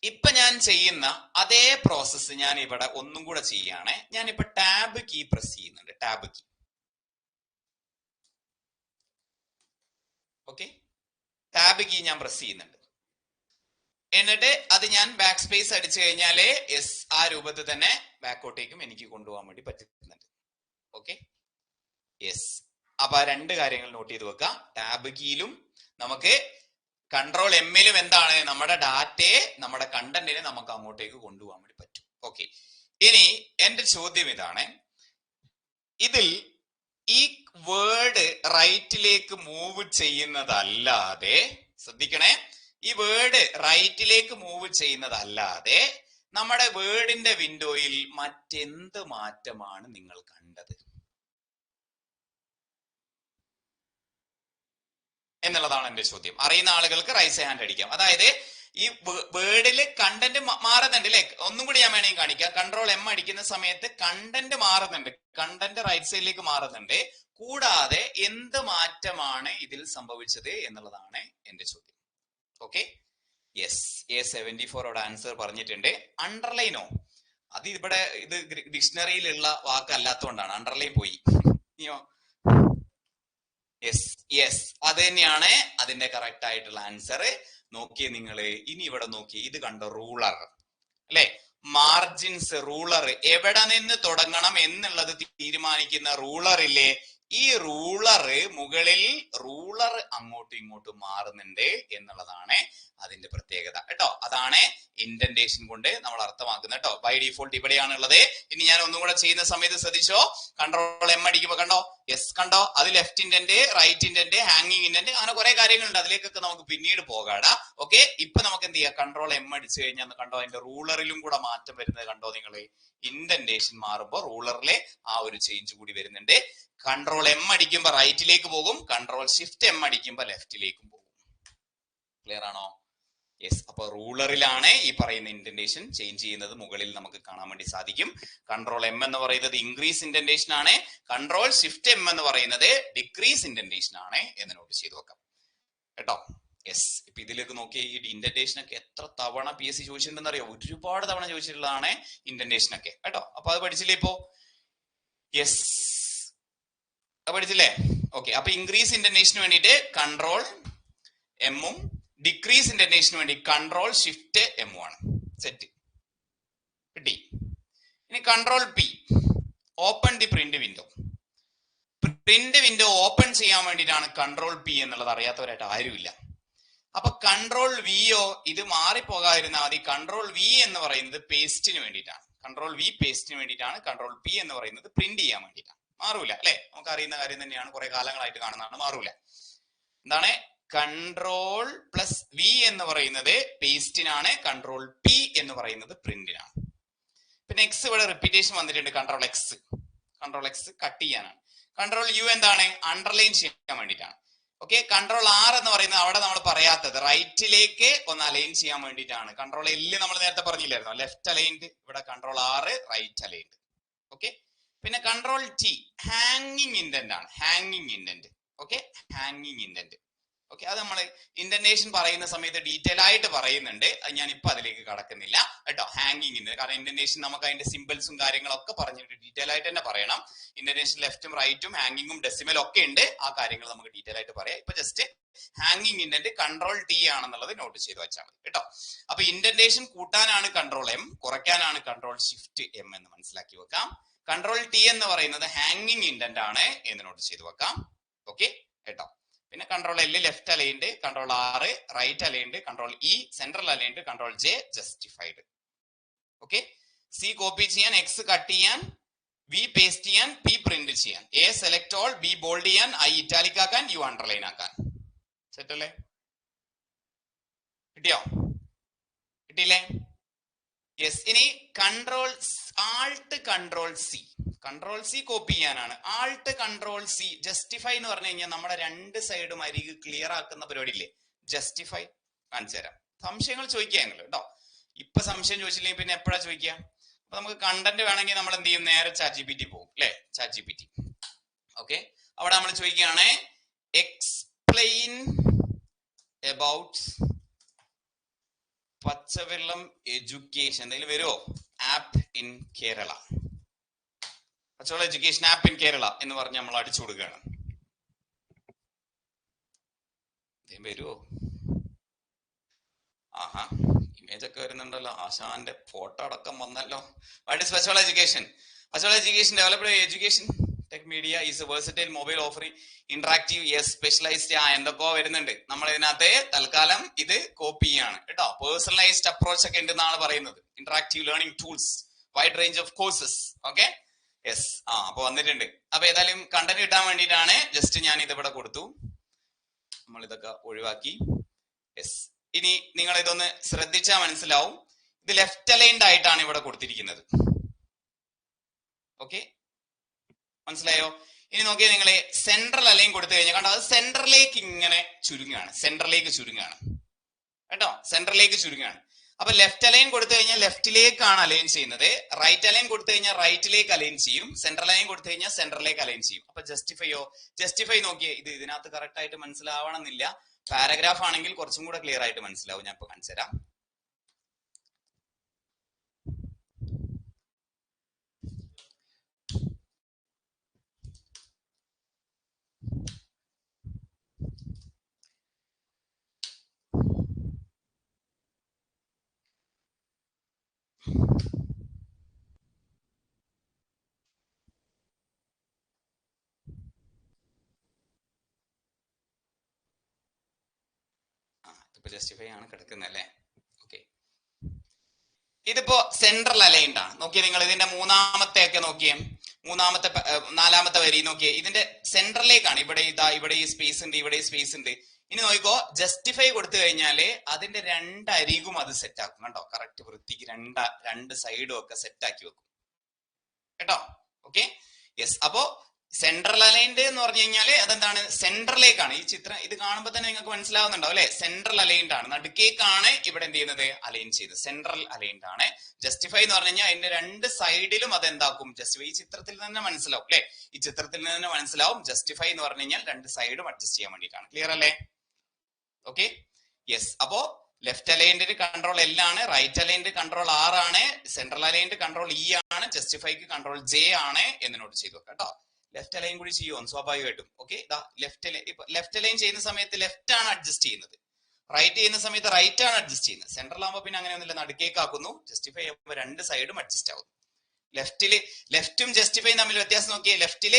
ഇപ്പൊ ഞാൻ ചെയ്യുന്ന അതേ പ്രോസസ്സ് ഞാൻ ഇവിടെ ഒന്നും കൂടെ ചെയ്യുകയാണ്. ഞാനിപ്പോ ടാബ് കീ പ്രസ് ചെയ്യുന്നുണ്ട്. Tab key, okay, tab key ഞാൻ പ്രസ് ചെയ്യുന്നുണ്ട്. എന്നിട്ട് അത് ഞാൻ ബാക്ക് സ്പേസ് അടിച്ചു കഴിഞ്ഞാല് യെസ്, ആ രൂപത്തിൽ തന്നെ ബാക്കോട്ടേക്കും എനിക്ക് കൊണ്ടുപോകാൻ വേണ്ടി പറ്റുന്നുണ്ട്. Okay, yes. അപ്പൊ ആ രണ്ട് കാര്യങ്ങൾ നോട്ട് ചെയ്ത് വെക്കുക. ടാബ് കീയിലും നമുക്ക് കൺട്രോൾ എമ്മിലും എന്താണ്, നമ്മുടെ ഡാറ്റയെ, നമ്മുടെ കണ്ടന്റിനെ നമുക്ക് അങ്ങോട്ടേക്ക് കൊണ്ടുപോകാൻ വേണ്ടി പറ്റും. ഓക്കെ, ഇനി എന്റെ ചോദ്യം ഇതാണ്, ഇതിൽ ഈ വേർഡ് റൈറ്റിലേക്ക് മൂവ് ചെയ്യുന്നതല്ലാതെ, ശ്രദ്ധിക്കണേ, ഈ വേർഡ് റൈറ്റിലേക്ക് മൂവ് ചെയ്യുന്നതല്ലാതെ നമ്മുടെ വേർഡിന്റെ വിൻഡോയിൽ മറ്റെന്ത് മാറ്റമാണ് നിങ്ങൾ കണ്ടത് എന്നുള്ളതാണ് എന്റെ ചോദ്യം. അറിയുന്ന ആളുകൾക്ക് റൈസ് ഹാൻഡ് അടിക്കാം. അതായത് ഈ വേർഡില് കണ്ടന്റ് മാറുന്നുണ്ട് അല്ലെ? ഒന്നും കൂടി ഞാൻ വേണമെങ്കിൽ കാണിക്കാം. കൺട്രോൾ എം അടിക്കുന്ന സമയത്ത് കണ്ടന്റ് മാറുന്നുണ്ട്, കണ്ടന്റ് റൈറ്റ് സൈഡിലേക്ക് മാറുന്നുണ്ട്. കൂടാതെ എന്ത് മാറ്റമാണ് ഇതിൽ സംഭവിച്ചത് എന്നുള്ളതാണ് എന്റെ ചോദ്യം. ഓക്കെ, യെസ്, A74 അവിടെ ആൻസർ പറഞ്ഞിട്ടുണ്ട്. അണ്ടർലൈനോ, അത് ഇവിടെ ഇത് ഡിക്ഷണറിയിലുള്ള വാക്കല്ലാത്തതുകൊണ്ടാണ്, അണ്ടർലൈൻ പോയി. യെസ്, അത് തന്നെയാണ് അതിന്റെ കറക്റ്റ് ആയിട്ടുള്ള ആൻസർ. നോക്കിയേ നിങ്ങള്, ഇനി ഇവിടെ നോക്കിയേ, ഇത് കണ്ടോ, റൂളർ അല്ലെ? മാർജിൻസ്, റൂളർ എവിടെ നിന്ന് തുടങ്ങണം എന്നുള്ളത് തീരുമാനിക്കുന്ന റൂളറില്ലേ? ഈ റൂളറ് മുകളിൽ റൂളർ അങ്ങോട്ടും ഇങ്ങോട്ടും മാറുന്നുണ്ട് എന്നുള്ളതാണ് അതിന്റെ പ്രത്യേകത കേട്ടോ. അതാണ് ഇൻഡന്റേഷൻ കൊണ്ട് നമ്മൾ അർത്ഥമാക്കുന്നത് കേട്ടോ. ബൈ ഡിഫോൾട്ട് ഇവിടെയാണുള്ളത്. ഇനി ഞാൻ ഒന്നും കൂടെ ചെയ്യുന്ന സമയത്ത് ശ്രദ്ധിച്ചോ, കൺട്രോൾ എം അടിക്കുമ്പോ കണ്ടോ, യെസ്, കണ്ടോ, അത് ലെഫ്റ്റ് ഇൻഡന്റ്, റൈറ്റ് ഇൻഡന്റ്, ഹാങ്ങിങ് ഇൻഡന്റ്, അങ്ങനെ കുറെ കാര്യങ്ങളുണ്ട്. അതിലേക്കൊക്കെ നമുക്ക് പിന്നീട് പോകാടാ. ഓക്കെ, ഇപ്പൊ നമുക്ക് എന്ത് ചെയ്യാം, കൺട്രോൾ എം അടിച്ചു കഴിഞ്ഞാൽ കണ്ടോ, അതിന്റെ റൂളറിലും കൂടെ മാറ്റം വരുന്നത് കണ്ടോ നിങ്ങള്. ഇൻഡന്റേഷൻ മാറുമ്പോൾ റൂളറിലെ ആ ഒരു ചേഞ്ച് കൂടി വരുന്നുണ്ട്. കൺട്രോൾ എം അടിക്കുമ്പോ റൈറ്റിലേക്ക് പോകും, കൺട്രോൾ ഷിഫ്റ്റ് എം അടിക്കുമ്പോ ലെഫ്റ്റിലേക്കും പോകും. ക്ലിയർ ആണോ? യെസ്, അപ്പൊ റൂളറിലാണ് ഈ പറയുന്ന ഇൻഡന്റേഷൻ ചേഞ്ച് ചെയ്യുന്നത്. മുകളിൽ നമുക്ക് കാണാൻ വേണ്ടി സാധിക്കും. കൺട്രോൾ എം എന്ന് പറയുന്നത് ഇൻക്രീസ് ഇൻഡന്റേഷൻ ആണ്, കൺട്രോൾ ഷിഫ്റ്റ് എം എന്ന് പറയുന്നത് ഡിക്രീസ് ഇൻഡന്റേഷൻ ആണ് എന്ന് നോട്ട് ചെയ്ത് വെക്കാം കേട്ടോ. യെസ്, ഇപ്പൊ ഇതിലേക്ക് നോക്കിയ ഈ ഇൻഡന്റേഷൻ ഒക്കെ എത്ര തവണ PSC ചോദിച്ചിട്ടുണ്ടെന്ന് അറിയോ? ഒരുപാട് തവണ ചോദിച്ചിട്ടുള്ളതാണ് ഇൻഡന്റേഷൻ ഒക്കെ കേട്ടോ. അപ്പൊ അത് പഠിച്ചില്ലേ ഇപ്പോ? യെസ്, പഠിച്ചില്ലേ? ഓക്കെ, അപ്പൊ ഇൻക്രീസ് ഇൻഡന്റേഷന് വേണ്ടിയിട്ട് കൺട്രോൾ എമ്മും ഡിക്രീസ് ഇൻഡന്റേഷന് വേണ്ടി കൺട്രോൾ ഷിഫ്റ്റ് എമ്മും ആണ്. സെറ്റ് കിട്ടി. ഇനി control P, open the print window. Print window open ചെയ്യാൻ വേണ്ടിയിട്ടാണ് കൺട്രോൾ P എന്നുള്ളത്. അറിയാത്തവരായിട്ട് ആരുമില്ല. അപ്പൊ കൺട്രോൾ വിയോ ഇത് മാറിപ്പോകാതിരുന്നാൽ മതി. കൺട്രോൾ V എന്ന് പറയുന്നത് പേസ്റ്റിന് വേണ്ടിയിട്ടാണ്, കൺട്രോൾ V പേസ്റ്റിന് വേണ്ടിയിട്ടാണ്. കൺട്രോൾ P എന്ന് പറയുന്നത് പ്രിന്റ് ചെയ്യാൻ വേണ്ടിയിട്ടാണ്. മാറൂല അല്ലെ? നമുക്ക് അറിയുന്ന കാര്യം തന്നെയാണ്, കുറെ കാലങ്ങളായിട്ട് കാണുന്നതാണ്, മാറൂല. എന്താണ് കൺട്രോൾ പ്ലസ് V എന്ന് പറയുന്നത് പേസ്റ്റിനാണ്, കൺട്രോൾ P എന്ന് പറയുന്നത് പ്രിന്റിനാണ്. പിന്നെ X ഇവിടെ റിപ്പീറ്റേഷൻ വന്നിട്ടുണ്ട്. കൺട്രോൾ X കട്ട് ചെയ്യാനാണ്. കൺട്രോൾ U എന്താണ്, അണ്ടർലൈൻ ചെയ്യാൻ വേണ്ടിയിട്ടാണ്. ഓക്കെ, കൺട്രോൾ R എന്ന് പറയുന്നത് അവിടെ നമ്മൾ പറയാത്തത് റൈറ്റിലേക്ക് ഒന്ന് അലൈൻ ചെയ്യാൻ വേണ്ടിയിട്ടാണ്. കൺട്രോൾ L നമ്മൾ നേരത്തെ പറഞ്ഞില്ലായിരുന്നോ, ലെഫ്റ്റ് അലൈൻഡ്. ഇവിടെ control R right aligned. Okay, പിന്നെ കൺട്രോൾ ടി ഹാങ്ങിങ് ഇൻഡന്റ് ആണ്. ഹാങ്ങിങ് ഇൻഡന്റ്. ഓക്കെ, ഹാങ്ങിങ് ഇൻഡന്റ്. ഓക്കെ, അത് നമ്മൾ ഇൻഡന്റേഷൻ പറയുന്ന സമയത്ത് ഡീറ്റെയിൽ ആയിട്ട് പറയുന്നുണ്ട്. ഞാൻ ഇപ്പൊ അതിലേക്ക് കടക്കുന്നില്ല കേട്ടോ. ഹാങ്ങിങ്, കാരണം ഇൻഡന്റേഷൻ നമുക്ക് അതിന്റെ സിമ്പിൾസും കാര്യങ്ങളൊക്കെ പറഞ്ഞിട്ട് ഡീറ്റെയിൽ ആയിട്ട് തന്നെ പറയണം. ഇൻഡന്റേഷൻ ലെഫ്റ്റും റൈറ്റും ഹാങ്ങിങ്ങും ഡെസിമലും ഒക്കെ ഉണ്ട്. ആ കാര്യങ്ങൾ നമുക്ക് ഡീറ്റെയിൽ ആയിട്ട് പറയാം. ഇപ്പൊ ജസ്റ്റ് ഹാങ്ങിങ് ഇൻഡന്റ് കൺട്രോൾ ടി ആണെന്നുള്ളത് നോട്ട് ചെയ്ത് വെച്ചാൽ മതി കേട്ടോ. അപ്പൊ ഇൻഡന്റേഷൻ കൂട്ടാനാണ് കൺട്രോൾ എം, കുറയ്ക്കാനാണ് കൺട്രോൾ ഷിഫ്റ്റ് എം എന്ന് മനസ്സിലാക്കി വെക്കാം. കൺട്രോൾ ടി എന്ന് പറയുന്നത് ഹാങ്ങിങ് ഇൻഡന്റ് ആണ് എന്ന് നോട്ട് ചെയ്ത് വെക്കാം. ഓക്കെ കേട്ടോ. പിന്നെ control L left aligned, control R right aligned, control E central aligned, control J justified. Okay, C copy ചെയ്യാൻ, എക്സ് കട്ട് ചെയ്യാൻ, വി പേസ്റ്റ് ചെയ്യാൻ, പി പ്രിന്റ് ചെയ്യാൻ, A select all, B bold ചെയ്യാൻ, I italic ആക്കാൻ, U underline ആക്കാൻ. Set അല്ലേ? കിട്ടിയോ? കിട്ടിയില്ലേ? യെസ്. ഇനി control alt control C. Control C copy ചെയ്യാനാണ്. ആൾട്ട് കൺട്രോൾ സി ജസ്റ്റിഫൈ എന്ന് പറഞ്ഞു കഴിഞ്ഞാൽ നമ്മുടെ രണ്ട് സൈഡും അരികെ ക്ലിയർ ആക്കുന്ന പരിപാടി ഇല്ലേ, ജസ്റ്റിഫൈ. കാണിച്ചു തരാം. സംശയങ്ങൾ ചോദിക്കുക നിങ്ങൾ കേട്ടോ. ഇപ്പൊ സംശയം ചോദിച്ചില്ലെങ്കിൽ പിന്നെ എപ്പോഴാ ചോദിക്കുക? അപ്പൊ നമുക്ക് കണ്ടന്റ് വേണമെങ്കിൽ നമ്മൾ എന്ത് ചെയ്യും, നേരെ ChatGPT പോകും അല്ലെ, ChatGPT. ഓക്കെ, അവിടെ നമ്മൾ ചോദിക്കുകയാണ് എക്സ്പ്ലെയിൻ അബൌട്ട് പച്ചവെള്ളം എഡ്യൂക്കേഷൻ. എന്തെങ്കിലും വരുമോ? ആപ്പ് ഇൻ കേരള, പച്ചവെള്ളം എഡ്യൂക്കേഷൻ ആപ്പ് ഇൻ കേരള എന്ന് പറഞ്ഞ് നമ്മൾ അടിച്ചു കൊടുക്കുകയാണ്. വരുമോ? ആഹാ, ഇമേജ് ഒക്കെ വരുന്നുണ്ടല്ലോ. ആശാന്റെ ഫോട്ടോ അടക്കം വന്നല്ലോ. വാട്ട് ഇസ് പച്ചവെള്ളം എഡ്യൂക്കേഷൻ? പച്ചവെള്ളം education developed education tech media is A versatile mobile offering interactive yes specialised. എന്തൊക്കെയോ വരുന്നുണ്ട്. നമ്മൾ ഇതിനകത്ത് തൽക്കാലം ഇത് കോപ്പി ചെയ്യാണ് കേട്ടോ. പേഴ്സണലൈസ്ഡ് അപ്രോച്ച് ഒക്കെ ഉണ്ടെന്നാണ് പറയുന്നത്. Interactive learning tools, wide range of courses. Okay, yes. അപ്പൊ വന്നിട്ടുണ്ട്. അപ്പൊ ഏതായാലും കണ്ടന്റ് കിട്ടാൻ വേണ്ടിയിട്ടാണ് ജസ്റ്റ് ഞാൻ ഇതിവിടെ കൊടുത്തു. നമ്മൾ ഇതൊക്കെ ഒഴിവാക്കി. യെസ്. ഇനി നിങ്ങൾ ഇതൊന്ന് ശ്രദ്ധിച്ചാൽ മനസ്സിലാവും. ഇത് ലെഫ്റ്റ് അലൈൻഡ് ആയിട്ടാണ് ഇവിടെ കൊടുത്തിരിക്കുന്നത്. ഓക്കെ, മനസ്സിലായോ? ഇനി നോക്കിയാൽ നിങ്ങളെ സെൻട്രൽ അലൈൻ കൊടുത്തു കഴിഞ്ഞാൽ കണ്ടോ, അത് സെന്ററിലേക്ക് ഇങ്ങനെ ചുരുങ്ങാണ്. സെന്ററിലേക്ക് ചുരുങ്ങാണ് കേട്ടോ. സെന്ററിലേക്ക് ചുരുങ്ങാണ്. അപ്പൊ ലെഫ്റ്റ് അലൈൻ കൊടുത്തു കഴിഞ്ഞാൽ ലെഫ്റ്റിലേക്കാണ് അലൈൻ ചെയ്യുന്നത്. റൈറ്റ് അലൈൻ കൊടുത്തു കഴിഞ്ഞാൽ റൈറ്റിലേക്ക് അലൈൻ ചെയ്യും. സെൻട്രൽ അലൈൻ കൊടുത്തു കഴിഞ്ഞാൽ സെന്ററിലേക്ക് അലൈൻ ചെയ്യും. അപ്പൊ ജസ്റ്റിഫൈയോ? ജസ്റ്റിഫൈ നോക്കിയേ, ഇത് ഇതിനകത്ത് കറക്റ്റ് ആയിട്ട് മനസ്സിലാവണമെന്നില്ല. പാരഗ്രാഫ് ആണെങ്കിൽ കുറച്ചും കൂടെ ക്ലിയർ ആയിട്ട് മനസ്സിലാവും. ഞാൻ ഇപ്പൊ കാണിച്ചു തരാം. ഇപ്പൊ ജസ്റ്റിഫൈ ആണ് കിടക്കുന്നത് അല്ലേ? ഓക്കെ, ഇതിപ്പോ സെൻട്രൽ അലൈൻഡ് ആണ്. നോക്കിയേ നിങ്ങൾ ഇതിന്റെ മൂന്നാമത്തെ ഒക്കെ നോക്കിയേ, മൂന്നാമത്തെ നാലാമത്തെ വരി നോക്കിയേ, ഇതിന്റെ സെൻട്രലിലേക്കാണ്. ഇവിടെ ഇതാ, ഇവിടെ ഈ സ്പേസ് ഉണ്ട്, ഇവിടെ ഈ സ്പേസ് ഉണ്ട്. ഇനി നോക്കിക്കോ, ജസ്റ്റിഫൈ കൊടുത്തു കഴിഞ്ഞാല് അതിന്റെ രണ്ടരികും അത് സെറ്റ് ആക്കും കേട്ടോ. കറക്റ്റ് വൃത്തിക്ക് രണ്ട് സൈഡും ഒക്കെ സെറ്റ് ആക്കി വെക്കും കേട്ടോ. Okay, yes. അപ്പോ സെൻട്രൽ അലൈൻഡ് എന്ന് പറഞ്ഞു കഴിഞ്ഞാല് അതെന്താണ്, സെൻട്രലിലേക്കാണ്. ഈ ചിത്രം ഇത് കാണുമ്പോൾ തന്നെ നിങ്ങൾക്ക് മനസ്സിലാവുന്നുണ്ടാവും അല്ലെ, സെൻട്രൽ അലൈൻഡ് ആണ്. നടുക്കേക്കാണ് ഇവിടെ എന്ത് ചെയ്യുന്നത്, അലൈൻ ചെയ്തത്. സെൻട്രൽ അലൈൻഡ് ആണ്. ജസ്റ്റിഫൈ എന്ന് പറഞ്ഞു കഴിഞ്ഞാൽ അതിന്റെ രണ്ട് സൈഡിലും അത് എന്താക്കും, ജസ്റ്റിഫൈ. ഈ ചിത്രത്തിൽ തന്നെ മനസ്സിലാവും അല്ലെ, ഈ ചിത്രത്തിൽ നിന്ന് തന്നെ മനസ്സിലാവും. ജസ്റ്റിഫൈ എന്ന് പറഞ്ഞു കഴിഞ്ഞാൽ രണ്ട് സൈഡും അഡ്ജസ്റ്റ് ചെയ്യാൻ വേണ്ടിയിട്ടാണ്. ക്ലിയർ അല്ലേ? Okay, yes. അപ്പോ ലെഫ്റ്റ് അലൈൻഡ് കൺട്രോൾ എൽ ആണ്, റൈറ്റ് അലൈൻഡ് കൺട്രോൾ ആർ ആണ്, സെൻട്രൽ അലൈൻഡ് കൺട്രോൾ ഇ ആണ്, ജസ്റ്റിഫൈക്ക് കൺട്രോൾ ജെ ആണ് എന്ന് നോട്ട് ചെയ്തു വെക്കാം കേട്ടോ. ലെഫ്റ്റ് അലൈൻ കൂടി ചെയ്യുമോ സ്വാഭാവികമായിട്ടും. ഓക്കെ, ലെഫ്റ്റ് അലൈൻ ചെയ്യുന്ന സമയത്ത് ലെഫ്റ്റ് ആണ് അഡ്ജസ്റ്റ് ചെയ്യുന്നത്, റൈറ്റ് ചെയ്യുന്ന സമയത്ത് റൈറ്റ് ആണ് അഡ്ജസ്റ്റ് ചെയ്യുന്നത്. സെൻട്രൽ ആകുമ്പോൾ പിന്നെ അങ്ങനെയൊന്നുമില്ല, നടുക്കേക്കാക്കുന്നു. ജസ്റ്റിഫൈ ആകുമ്പോൾ രണ്ട് സൈഡും അഡ്ജസ്റ്റ് ആകും. ലെഫ്റ്റും ജസ്റ്റിഫൈയും തമ്മിൽ വ്യത്യാസം നോക്കിയേ, ലെഫ്റ്റ്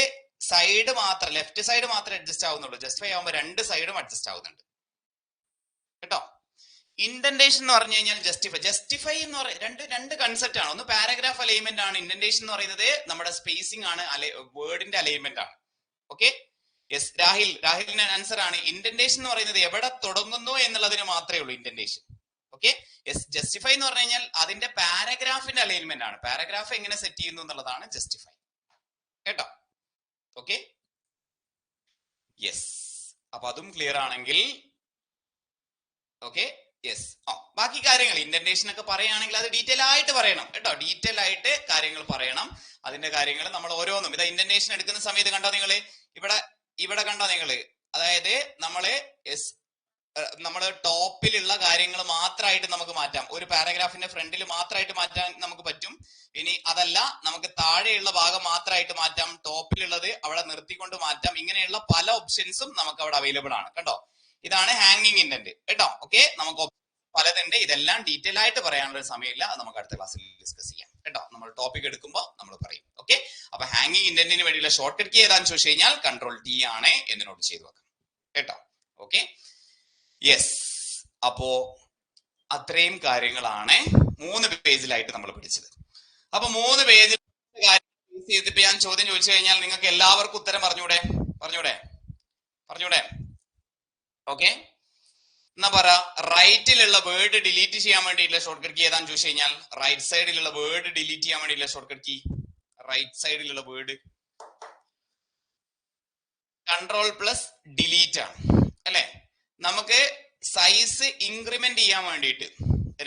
സൈഡ് മാത്രമേ അഡ്ജസ്റ്റ് ആവുന്നുള്ളൂ. ജസ്റ്റിഫൈ ആകുമ്പോൾ രണ്ട് സൈഡും അഡ്ജസ്റ്റ് ആവുന്നുണ്ട് കേട്ടോ. ഇൻഡന്റേഷൻ എന്ന് പറഞ്ഞു കഴിഞ്ഞാൽ ജസ്റ്റിഫൈ എന്ന് പറയുന്നത് രണ്ട് കൺസെപ്റ്റ് ആണ്. ഒന്ന് പാരഗ്രാഫ് അലൈൻമെന്റ് ആണ്. ഇൻഡന്റേഷൻ എന്ന് പറയുന്നത് നമ്മുടെ സ്പേസിംഗ് ആണ്, വേർഡിന്റെ അലൈൻമെന്റ് ആണ്. Okay, yes. രാഹിലിന്റെ ആൻസർ ആണ്. ഇൻഡന്റേഷൻ എന്ന് പറയുന്നത് എവിടെ തുടങ്ങുന്നു എന്നുള്ളതിന് മാത്രമേ ഉള്ളൂ ഇൻഡന്റേഷൻ. Okay, yes. ജസ്റ്റിഫൈ എന്ന് പറഞ്ഞു കഴിഞ്ഞാൽ അതിന്റെ പാരഗ്രാഫിന്റെ അലൈൻമെന്റ് ആണ്. പാരഗ്രാഫ് എങ്ങനെ സെറ്റ് ചെയ്യുന്നു എന്നുള്ളതാണ് ജസ്റ്റിഫൈ കേട്ടോ. Okay, yes. അപ്പൊ അതും ക്ലിയർ ആണെങ്കിൽ ഓക്കെ, യെസ്. ബാക്കി കാര്യങ്ങൾ ഇൻഡന്റേഷൻ ഒക്കെ പറയുകയാണെങ്കിൽ അത് ഡീറ്റെയിൽ ആയിട്ട് പറയണം കേട്ടോ. ഡീറ്റെയിൽ ആയിട്ട് കാര്യങ്ങൾ പറയണം. അതിന്റെ കാര്യങ്ങൾ നമ്മൾ ഓരോന്നും ഇതാ ഇൻഡന്റേഷൻ എടുക്കുന്ന സമയത്ത് കണ്ടോ നിങ്ങള്, ഇവിടെ കണ്ടോ നിങ്ങള്, അതായത് നമ്മള് ടോപ്പിലുള്ള കാര്യങ്ങൾ മാത്രമായിട്ട് നമുക്ക് മാറ്റാം. ഒരു പാരഗ്രാഫിന്റെ ഫ്രണ്ടിൽ മാത്രമായിട്ട് മാറ്റാൻ നമുക്ക് പറ്റും. ഇനി അതല്ല, നമുക്ക് താഴെയുള്ള ഭാഗം മാത്രമായിട്ട് മാറ്റാം, ടോപ്പിലുള്ളത് അവിടെ നിർത്തിക്കൊണ്ട് മാറ്റാം. ഇങ്ങനെയുള്ള പല ഓപ്ഷൻസും നമുക്ക് അവിടെ അവൈലബിൾ ആണ് കേട്ടോ. ഇതാണ് ഹാങ്ങിങ് ഇൻഡന്റ് കേട്ടോ. ഓക്കെ, നമുക്ക് പലതുണ്ട്. ഇതെല്ലാം ഡീറ്റെയിൽ ആയിട്ട് പറയാനുള്ള സമയമില്ല, അത് നമുക്ക് അടുത്ത ക്ലാസ്സിൽ ഡിസ്കസ് ചെയ്യാം കേട്ടോ. നമ്മൾ ടോപ്പിക് എടുക്കുമ്പോൾ നമ്മൾ പറയും. ഓക്കെ, അപ്പൊ ഹാങ്ങിങ് ഇൻഡന്റിന് വേണ്ടിയുള്ള ഷോർട്ട് കട്ട് കീ ഏതാന്ന് ചോദിച്ചു കഴിഞ്ഞാൽ Ctrl+T ആണ് എന്നോട് ചെയ്തു വെക്കാം കേട്ടോ. Okay, yes. അപ്പോ അത്രയും കാര്യങ്ങളാണ് 3 പേജിലായിട്ട് നമ്മൾ പഠിച്ചത്. അപ്പൊ 3 പേജിൽ ചെയ്തിട്ട് ഞാൻ ചോദ്യം ചോദിച്ചു കഴിഞ്ഞാൽ നിങ്ങൾക്ക് എല്ലാവർക്കും ഉത്തരം പറഞ്ഞൂടെ? ഓക്കെ, എന്നാ പറ, റൈറ്റിലുള്ള വേർഡ് ഡിലീറ്റ് ചെയ്യാൻ വേണ്ടിയിട്ടുള്ള ഷോർട്ട് കട്ട് കീ ഏതാന്ന് ചോദിച്ചു കഴിഞ്ഞാൽ റൈറ്റ് സൈഡിലുള്ള വേർഡ് ഡിലീറ്റ് ചെയ്യാൻ വേണ്ടിയിട്ടുള്ള ഷോർട്ട് കട്ട് കീ, റൈറ്റ് സൈഡിലുള്ള വേർഡ് Ctrl+Delete ആണ് അല്ലെ. നമുക്ക് സൈസ് ഇൻക്രിമെന്റ് ചെയ്യാൻ വേണ്ടിയിട്ട്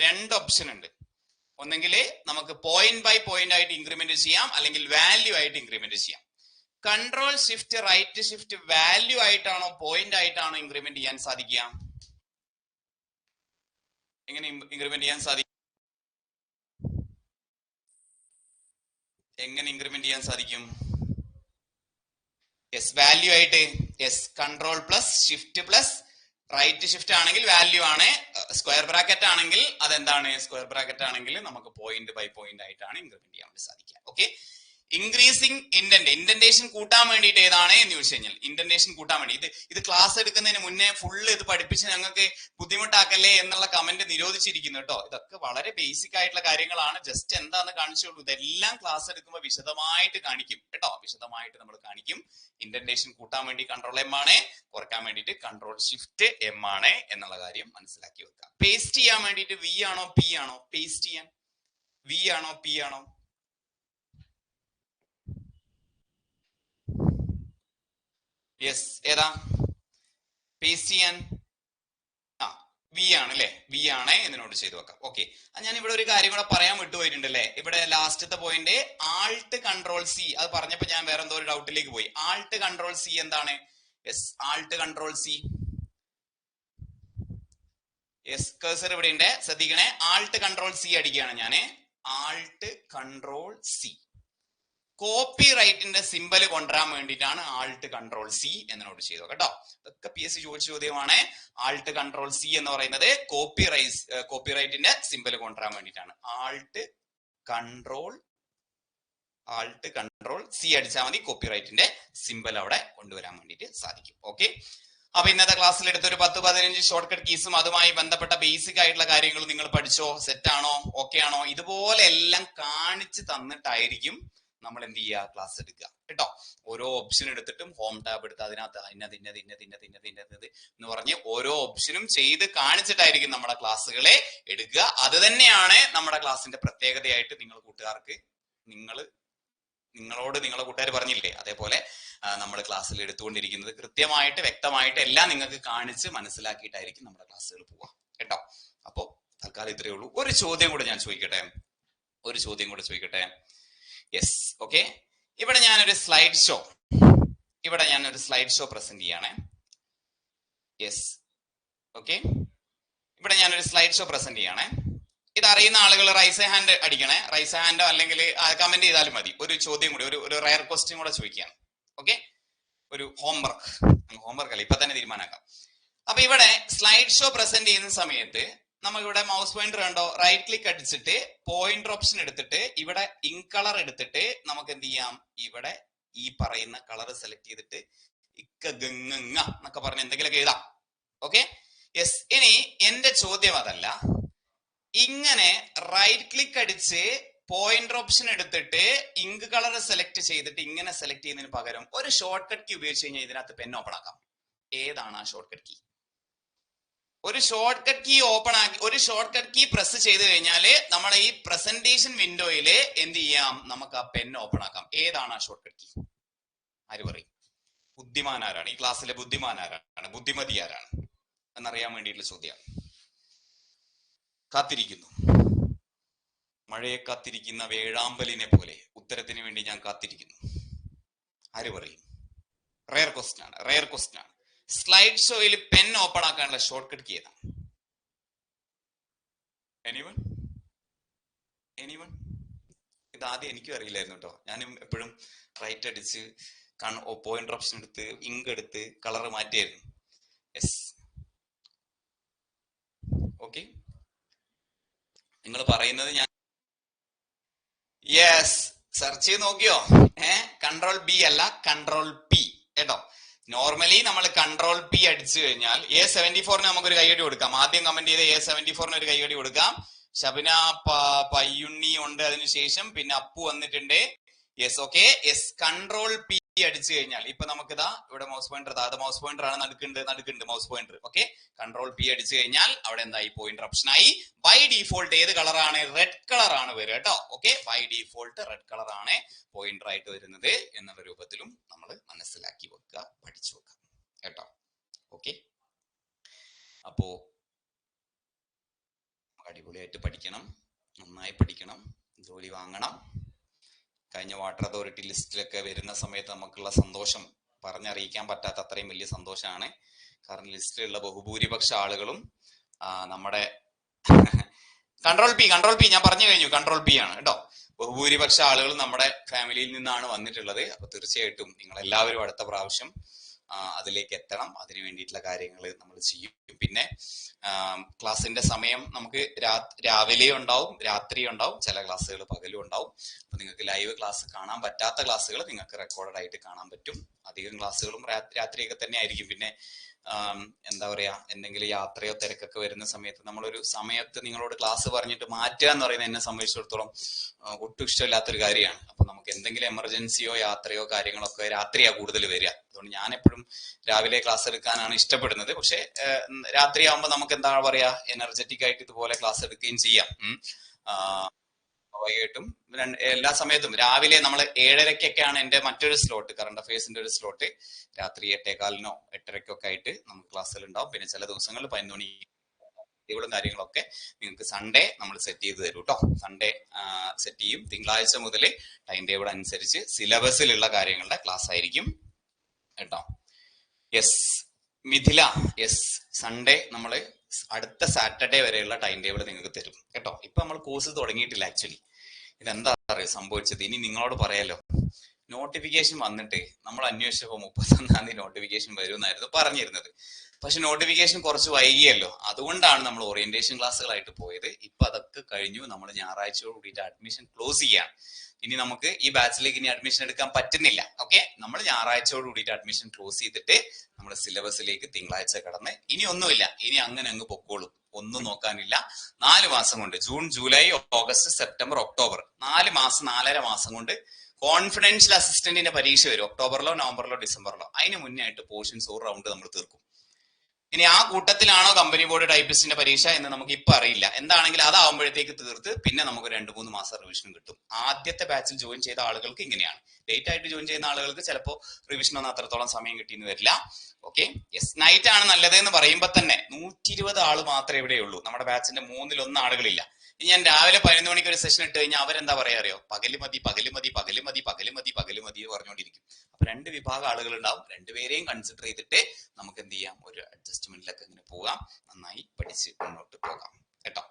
2 ഓപ്ഷൻ ഉണ്ട്. ഒന്നെങ്കിൽ നമുക്ക് പോയിന്റ് ബൈ പോയിന്റ് ആയിട്ട് ഇൻക്രിമെന്റ് ചെയ്യാം, അല്ലെങ്കിൽ വാല്യൂ ആയിട്ട് ഇൻക്രിമെന്റ് ചെയ്യാം. Ctrl+Shift+Right വാല്യൂ ആയിട്ടാണോ പോയിന്റ് ആയിട്ടാണോ ഇൻക്രിമെന്റ് ചെയ്യാൻ സാധിക്കുക? എങ്ങനെ ഇൻക്രിമെന്റ് ചെയ്യാൻ സാധിക്കും? യെസ്, വാല്യൂ ആയിട്ട്. യെസ്, Ctrl+Shift+Right ആണെങ്കിൽ വാല്യൂ ആണ്. സ്ക്വയർ ബ്രാക്കറ്റ് ആണെങ്കിൽ അതെന്താണ്? സ്ക്വയർ ബ്രാക്കറ്റ് ആണെങ്കിൽ നമുക്ക് പോയിന്റ് ബൈ പോയിന്റ് ആയിട്ടാണ് ഇൻക്രിമെന്റ് ചെയ്യാൻ വേണ്ടി സാധിക്കുക. ഓക്കെ, ഇൻക്രീസിങ് ഇൻഡന്റേഷൻ കൂട്ടാൻ വേണ്ടിയിട്ട് ഏതാണ് എന്ന് ചോദിച്ചു കഴിഞ്ഞാൽ, ഇൻഡന്റേഷൻ കൂട്ടാൻ വേണ്ടി ഇത് ക്ലാസ് എടുക്കുന്നതിന് മുന്നേ ഫുള്ള് ഇത് പഠിപ്പിച്ച് ഞങ്ങൾക്ക് ബുദ്ധിമുട്ടാക്കല്ലേ എന്നുള്ള കമന്റ് നിരോധിച്ചിരിക്കുന്നു കേട്ടോ. ഇതൊക്കെ വളരെ ബേസിക് ആയിട്ടുള്ള കാര്യങ്ങളാണ്. ജസ്റ്റ് എന്താന്ന് കാണിച്ചുള്ളൂ. ഇതെല്ലാം ക്ലാസ് എടുക്കുമ്പോൾ വിശദമായിട്ട് കാണിക്കും കേട്ടോ. വിശദമായിട്ട് നമ്മൾ കാണിക്കും. ഇൻഡന്റേഷൻ കൂട്ടാൻ വേണ്ടി Ctrl+M ആണ്, കുറയ്ക്കാൻ വേണ്ടിയിട്ട് Ctrl+Shift+M ആണ് എന്നുള്ള കാര്യം മനസ്സിലാക്കി വെക്കാം. പേസ്റ്റ് ചെയ്യാൻ വേണ്ടിയിട്ട് V ആണോ P ആണോ? പേസ്റ്റ് ചെയ്യാൻ V ആണോ P ആണോ? യെസ്, ഏതാ പേസ്റ്റ് ചെയ്യാൻ? V ആണ് അല്ലെ. V ആണ് എന്നോട് ചെയ്തു വെക്കാം. ഓക്കെ, ഞാൻ ഇവിടെ ഒരു കാര്യം കൂടെ പറയാൻ വിട്ടുപോയിട്ടുണ്ട് അല്ലെ. ഇവിടെ ലാസ്റ്റത്തെ പോയിന്റ് Alt+Ctrl+C, അത് പറഞ്ഞപ്പോ ഞാൻ വേറെ എന്തോ ഒരു ഡൗട്ടിലേക്ക് പോയി. Alt+Ctrl+C എന്താണ്? Yes, Alt+Ctrl+C. യെസ്, കഴ്സർ ഇവിടെ ഉണ്ട്, ശ്രദ്ധിക്കണേ. Alt+Ctrl+C അടിക്കുകയാണ് ഞാന്. Alt+Ctrl+C കോപ്പി റൈറ്റിന്റെ സിമ്പൽ കൊണ്ടുവരാൻ വേണ്ടിയിട്ടാണ് Alt+Ctrl+C എന്നോട് ചെയ്തോ കേട്ടോ. ഇതൊക്കെ PSC ചോദിച്ച ചോദ്യമാണ്. Alt+Ctrl+C എന്ന് പറയുന്നത് കോപ്പി റൈറ്റിന്റെ സിമ്പൽ കൊണ്ടുവരാൻ വേണ്ടിയിട്ടാണ്. Alt+Ctrl+C അടിച്ചാൽ മതി, കോപ്പി റൈറ്റിന്റെ സിമ്പൽ അവിടെ കൊണ്ടുവരാൻ വേണ്ടിയിട്ട് സാധിക്കും. ഓക്കെ, അപ്പൊ ഇന്നത്തെ ക്ലാസ്സിൽ എടുത്ത ഒരു 10-15 ഷോർട്ട് കട്ട് കീസും അതുമായി ബന്ധപ്പെട്ട ബേസിക് ആയിട്ടുള്ള കാര്യങ്ങൾ നിങ്ങൾ പഠിച്ചോ? സെറ്റ് ആണോ? ഓക്കെ ആണോ? ഇതുപോലെ എല്ലാം കാണിച്ച് തന്നിട്ടായിരിക്കും നമ്മൾ എന്ത് ചെയ്യുക? ക്ലാസ് എടുക്കുക കേട്ടോ. ഓരോ ഓപ്ഷൻ എടുത്തിട്ടും ഹോം ടാബ് എടുത്ത് അതിനകത്ത് ഇന്നത് എന്ന് പറഞ്ഞ് ഓരോ ഓപ്ഷനും ചെയ്ത് കാണിച്ചിട്ടായിരിക്കും നമ്മുടെ ക്ലാസ്സുകളെ എടുക്കുക. അത് തന്നെയാണ് നമ്മുടെ ക്ലാസ്സിന്റെ പ്രത്യേകതയായിട്ട് നിങ്ങൾ കൂട്ടുകാർക്ക് നിങ്ങളോട് നിങ്ങളെ കൂട്ടുകാർ പറഞ്ഞില്ലേ, അതേപോലെ നമ്മൾ ക്ലാസ്സിൽ എടുത്തുകൊണ്ടിരിക്കുന്നത് കൃത്യമായിട്ട് വ്യക്തമായിട്ട് എല്ലാം നിങ്ങൾക്ക് കാണിച്ച് മനസ്സിലാക്കിയിട്ടായിരിക്കും നമ്മുടെ ക്ലാസ്സുകൾ പോവാ കേട്ടോ. അപ്പോ തൽക്കാലം ഇത്രയേ ഉള്ളൂ. ഒരു ചോദ്യം കൂടെ ചോദിക്കട്ടെ. Yes, okay. ഇവിടെ ഞാനൊരു സ്ലൈഡ് ഷോ പ്രസന്റ് ചെയ്യാണ്. Yes, okay. ഇവിടെ ഞാനൊരു സ്ലൈഡ് ഷോ പ്രസന്റ് ചെയ്യാണ്. ഇത് അറിയുന്ന ആളുകൾ റൈസ് ഹാൻഡ് അടിക്കണേ. റൈസ് ഹാൻഡോ അല്ലെങ്കിൽ കമന്റ് ചെയ്താലും മതി. ഒരു ചോദ്യം കൂടി, ഒരു റയർ ക്വസ്റ്റ്യൻ കൂടെ ചോദിക്കുകയാണ്. ഓക്കെ, ഒരു ഹോംവർക്ക് അല്ല, ഇപ്പൊ തന്നെ തീരുമാനമാക്കാം. അപ്പൊ ഇവിടെ സ്ലൈഡ് ഷോ പ്രസന്റ് ചെയ്യുന്ന സമയത്ത് നമുക്കിവിടെ മൗസ് പോയിന്റർ കണ്ടോ? റൈറ്റ് ക്ലിക്ക് അടിച്ചിട്ട് പോയിന്റർ ഓപ്ഷൻ എടുത്തിട്ട് ഇവിടെ ഇങ്ക് കളർ എടുത്തിട്ട് നമുക്ക് എന്ത് ചെയ്യാം? ഇവിടെ ഈ പറയുന്ന കളർ സെലക്ട് ചെയ്തിട്ട് എന്നൊക്കെ പറഞ്ഞ് എന്തെങ്കിലുമൊക്കെ എഴുതാം. Okay, yes. ഇനി എന്റെ ചോദ്യം അതല്ല, ഇങ്ങനെ റൈറ്റ് ക്ലിക്ക് അടിച്ച് പോയിന്റർ ഓപ്ഷൻ എടുത്തിട്ട് ഇങ്ക് കളർ സെലക്ട് ചെയ്തിട്ട് ഇങ്ങനെ സെലക്ട് ചെയ്യുന്നതിന് പകരം ഒരു ഷോർട്ട് കട്ട് കീ ഉപയോഗിച്ച് കഴിഞ്ഞാൽ ഇതിനകത്ത് പെൻ ഓപ്പൺ ആക്കാം. ഏതാണ് ആ ഷോർട്ട് കട്ട് കീ? ഒരു ഷോർട്ട് കട്ട് കീ ഓപ്പൺ ആക്കി, ഒരു ഷോർട്ട് കട്ട് കീ പ്രസ് ചെയ്ത് കഴിഞ്ഞാൽ നമ്മുടെ ഈ പ്രസന്റേഷൻ വിൻഡോയില് എന്ത് ചെയ്യാം? നമുക്ക് ആ പെൻ ഓപ്പൺ ആക്കാം. ഏതാണ് ആ ഷോർട്ട് കട്ട് കീ? ആര് പറയും? ബുദ്ധിമാനാരാണ് ഈ ക്ലാസ്സിലെ? ബുദ്ധിമാനാരാണ്? ബുദ്ധിമതി ആരാണ് എന്നറിയാൻ വേണ്ടിയിട്ടുള്ള ചോദ്യമാണ്. കാത്തിരിക്കുന്നു. മഴയെ കാത്തിരിക്കുന്ന വേഴാമ്പലിനെ പോലെ ഉത്തരത്തിന് വേണ്ടി ഞാൻ കാത്തിരിക്കുന്നു. ആര് പറയും? റെയർ ക്വസ്റ്റ്യൻ ആണ്, റെയർ ക്വസ്റ്റ്യൻ ആണ്. സ്ലൈഡ് ഷോയിൽ പെൻ ഓപ്പൺ ആക്കാനുള്ള ഷോർട്ട് കട്ട് കീ ഏതാണ്? എനിവൺ? എനിവൺ? ഇത് ആദ്യം എനിക്കും അറിയില്ലായിരുന്നു കേട്ടോ. ഞാനും എപ്പോഴും റൈറ്റ് അടിച്ച് പോയിന്റ് ഓപ്ഷൻ എടുത്ത് ഇങ്ക് എടുത്ത് കളർ മാറ്റിയായിരുന്നു. Yes, okay. നിങ്ങൾ പറയുന്നത് ഞാൻ യെസ് സെർച്ച് ചെയ്ത് നോക്കിയോ? കൺട്രോൾ ബി അല്ല, കൺട്രോൾ പി കേട്ടോ. നോർമലി നമ്മൾ കൺട്രോൾ പി അടിച്ചു കഴിഞ്ഞാൽ A74 നമുക്കൊരു കൈയടി കൊടുക്കാം. ആദ്യം കമന്റ് ചെയ്ത A74 ഒരു കൈയടി കൊടുക്കാം. ശബന പയ്യുണ്ണി ഉണ്ട്, അതിനുശേഷം പിന്നെ അപ്പു വന്നിട്ടുണ്ട്. Yes, okay. Yes, control P അടിച്ചു കഴിഞ്ഞാൽ ഇപ്പൊ നമുക്കിതാ ഇവിടെ മൗസ് പോയിന്റർ, അത് മൗസ് പോയിന്റർ ആണ്, നടുക്കുണ്ട് mouse pointer. Okay, control P അടിച്ചു കഴിഞ്ഞാൽ അവിടെ എന്തായി? പോയിന്റർ ഓപ്ഷൻ ആയി. ബൈ ഡീഫോൾട്ട് ഏത് കളറാണ്? റെഡ് കളർ ആണ് വരിക കേട്ടോ. Okay, by default red colour ആണ് പോയിന്റർ ആയിട്ട് വരുന്നത് എന്നുള്ള രൂപത്തിലും നമ്മൾ മനസ്സിലാക്കി വെക്കുക, പഠിച്ചു വെക്കുക കേട്ടോ. ഓക്കെ, അപ്പോ അടിപൊളിയായിട്ട് പഠിക്കണം, നന്നായി പഠിക്കണം, ജോലി വാങ്ങണം. കഴിഞ്ഞ വാട്ടർ അതോറിറ്റി ലിസ്റ്റിലൊക്കെ വരുന്ന സമയത്ത് നമുക്കുള്ള സന്തോഷം പറഞ്ഞറിയിക്കാൻ പറ്റാത്ത അത്രയും വലിയ സന്തോഷമാണ്. കാരണം ലിസ്റ്റിലുള്ള ബഹുഭൂരിപക്ഷ ആളുകളും നമ്മുടെ കൺട്രോൾ പി ഞാൻ പറഞ്ഞു കഴിഞ്ഞു, കൺട്രോൾ പി ആണ് കേട്ടോ. ബഹുഭൂരിപക്ഷ ആളുകൾ നമ്മുടെ ഫാമിലിയിൽ നിന്നാണ് വന്നിട്ടുള്ളത്. അപ്പൊ തീർച്ചയായിട്ടും നിങ്ങൾ എല്ലാവരും അടുത്ത പ്രാവശ്യം അതിലേക്ക് എത്തണം. അതിനു വേണ്ടിയിട്ടുള്ള കാര്യങ്ങൾ നമ്മൾ ചെയ്യും. പിന്നെ ക്ലാസ്സിന്റെ സമയം നമുക്ക് രാവിലെ ഉണ്ടാവും, രാത്രി ഉണ്ടാവും, ചില ക്ലാസ്സുകൾ പകലും ഉണ്ടാവും. അപ്പൊ നിങ്ങൾക്ക് ലൈവ് ക്ലാസ് കാണാൻ പറ്റാത്ത ക്ലാസ്സുകൾ നിങ്ങൾക്ക് റെക്കോർഡഡ് ആയിട്ട് കാണാൻ പറ്റും. അധികം ക്ലാസ്സുകളും രാത്രിയൊക്കെ തന്നെ ആയിരിക്കും. പിന്നെ എന്താ പറയാ, എന്തെങ്കിലും യാത്രയോ തിരക്കൊക്കെ വരുന്ന സമയത്ത് നമ്മളൊരു സമയത്ത് നിങ്ങളോട് ക്ലാസ് പറഞ്ഞിട്ട് മാറ്റുക എന്ന് പറയുന്നത് എന്നെ സംബന്ധിച്ചിടത്തോളം ഒട്ടും ഇഷ്ടമില്ലാത്തൊരു കാര്യമാണ്. അപ്പൊ നമുക്ക് എന്തെങ്കിലും എമർജൻസിയോ യാത്രയോ കാര്യങ്ങളൊക്കെ രാത്രിയാ കൂടുതൽ വരിക. അതുകൊണ്ട് ഞാൻ എപ്പോഴും രാവിലെ ക്ലാസ് എടുക്കാനാണ് ഇഷ്ടപ്പെടുന്നത്. പക്ഷെ രാത്രിയാകുമ്പോൾ നമുക്ക് എന്താ പറയാ, എനർജറ്റിക് ആയിട്ട് ഇതുപോലെ ക്ലാസ് എടുക്കുകയും ചെയ്യാം. വൈകിട്ടും എല്ലാ സമയത്തും രാവിലെ നമ്മൾ 7:30-ക്കൊക്കെയാണ് എന്റെ മറ്റൊരു സ്ലോട്ട്, കറണ്ട് അഫയേഴ്സിന്റെ ഒരു സ്ലോട്ട്. രാത്രി 8:15-നോ 8:30-ക്കൊക്കെ ആയിട്ട് നമുക്ക് ക്ലാസ്സുകൾ ഉണ്ടാവും. പിന്നെ ചില ദിവസങ്ങളിൽ 11 മണികളും കാര്യങ്ങളൊക്കെ നിങ്ങൾക്ക് സൺഡേ നമ്മൾ സെറ്റ് ചെയ്ത് തരും കേട്ടോ. സൺഡേ സെറ്റ് ചെയ്യും. തിങ്കളാഴ്ച മുതൽ ടൈം ടേബിൾ അനുസരിച്ച് സിലബസിലുള്ള കാര്യങ്ങളുടെ ക്ലാസ് ആയിരിക്കും കേട്ടോ. യെസ് മിഥില, യെസ്, സൺഡേ നമ്മള് അടുത്ത സാറ്റർഡേ വരെയുള്ള ടൈം ടേബിൾ നിങ്ങൾക്ക് തരും കേട്ടോ. ഇപ്പൊ നമ്മൾ കോഴ്സ് തുടങ്ങിയിട്ടില്ല. ആക്ച്വലി ഇതെന്താ അറിയാം സംഭവിച്ചത്, ഇനി നിങ്ങളോട് പറയാലോ. നോട്ടിഫിക്കേഷൻ വന്നിട്ട് നമ്മൾ അന്വേഷിച്ചപ്പോ 31-ാം തീയതി നോട്ടിഫിക്കേഷൻ വരുമെന്നായിരുന്നു പറഞ്ഞിരുന്നത്. പക്ഷെ നോട്ടിഫിക്കേഷൻ കുറച്ച് വൈകിയല്ലോ. അതുകൊണ്ടാണ് നമ്മൾ ഓറിയന്റേഷൻ ക്ലാസ്സുകളായിട്ട് പോയത്. ഇപ്പൊ അതൊക്കെ കഴിഞ്ഞു. നമ്മൾ ഞായറാഴ്ചയോട് കൂടിയിട്ട് അഡ്മിഷൻ ക്ലോസ് ചെയ്യാണ്. ഇനി നമുക്ക് ഈ ബാച്ചിലേക്ക് ഇനി അഡ്മിഷൻ എടുക്കാൻ പറ്റുന്നില്ല. ഓക്കെ, നമ്മൾ ഞായറാഴ്ചയോട് കൂടിയിട്ട് അഡ്മിഷൻ ക്ലോസ് ചെയ്തിട്ട് നമ്മുടെ സിലബസിലേക്ക് തിങ്കളാഴ്ച കടന്ന് ഇനി ഒന്നുമില്ല, ഇനി അങ്ങനെ അങ്ങ് പൊക്കോളും. ഒന്നും നോക്കാനില്ല. 4 മാസം കൊണ്ട്, June, July, August, September, October, 4 മാസം 4.5 മാസം കൊണ്ട് കോൺഫിഡൻഷ്യൽ അസിസ്റ്റന്റിന്റെ പരീക്ഷ വരും. ഒക്ടോബറിലോ നവംബറിലോ ഡിസംബറിലോ. അതിന് മുന്നേ ആയിട്ട് പോർഷൻസ് ഒരു റൗണ്ട് നമ്മൾ തീർക്കും. ഇനി ആ കൂട്ടത്തിലാണോ കമ്പനി ബോർഡ് ടൈപ്പിസ്റ്റിന്റെ പരീക്ഷ എന്ന് നമുക്ക് ഇപ്പൊ അറിയില്ല. എന്താണെങ്കിലും അതാവുമ്പോഴത്തേക്ക് തീർത്ത് പിന്നെ നമുക്ക് 2-3 മാസം റിവിഷൻ കിട്ടും. ആദ്യത്തെ ബാച്ചിൽ ജോയിൻ ചെയ്ത ആളുകൾക്ക് ഇങ്ങനെയാണ്. ലേറ്റ് ആയിട്ട് ജോയിൻ ചെയ്യുന്ന ആളുകൾക്ക് ചിലപ്പോൾ റിവിഷൻ ഒന്നും അത്രത്തോളം സമയം കിട്ടിയെന്ന് വരില്ല. ഓക്കെ, യെസ്, നൈറ്റ് ആണ് നല്ലത് എന്ന് പറയുമ്പോൾ തന്നെ 120 ആള് മാത്രമേ ഇവിടെ ഉള്ളൂ. നമ്മുടെ ബാച്ചിന്റെ 1/3 ആളുകളില്ല. ഇനി ഞാൻ രാവിലെ 11 മണിക്ക് ഒരു സെഷൻ ഇട്ട് കഴിഞ്ഞാൽ അവരെന്താ പറയാ അറിയോ? പകല് മതി പറഞ്ഞുകൊണ്ടിരിക്കും. അപ്പൊ 2 വിഭാഗം ആളുകൾ ഉണ്ടാവും. 2 പേരെയും കൺസിഡർ ചെയ്തിട്ട് നമുക്ക് എന്ത് ചെയ്യാം, ഒരു അഡ്ജസ്റ്റ്മെന്റിലൊക്കെ ഇങ്ങനെ പോകാം. നന്നായി പഠിച്ച് മുന്നോട്ട് പോകാം കേട്ടോ.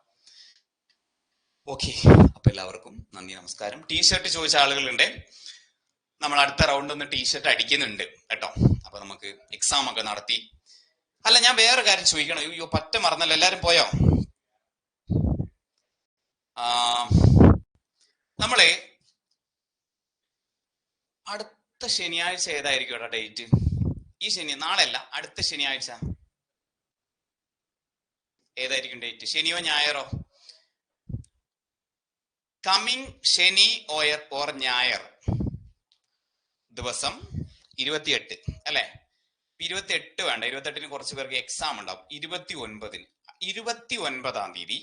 ഓക്കെ, അപ്പൊ എല്ലാവർക്കും നന്ദി, നമസ്കാരം. ടീഷർട്ട് ചോദിച്ച ആളുകളുണ്ട്. നമ്മൾ അടുത്ത റൗണ്ട് ഒന്ന് ടീഷർട്ട് അടിക്കുന്നുണ്ട് കേട്ടോ. അപ്പൊ നമുക്ക് എക്സാം ഒക്കെ നടത്തി. അല്ല, ഞാൻ വേറെ കാര്യം ചോദിക്കണം. അയ്യോ, പറ്റ മറന്നല്ലോ. എല്ലാരും പോയോ? നമ്മള് അടുത്ത ശനിയാഴ്ച ഏതായിരിക്കും കേട്ടോ ഡേറ്റ്? ഈ ശനി, നാളെ അല്ല, അടുത്ത ശനിയാഴ്ച ഏതായിരിക്കും ഡേറ്റ്? ശനിയോ ഞായറോ? കമ്മിങ് ശനി ഓർ ഞായർ ദിവസം 28 അല്ലെ? 28 വേണ്ട, 28-ന് കുറച്ച് പേർക്ക് എക്സാം ഉണ്ടാവും. 29-ാം തീയതി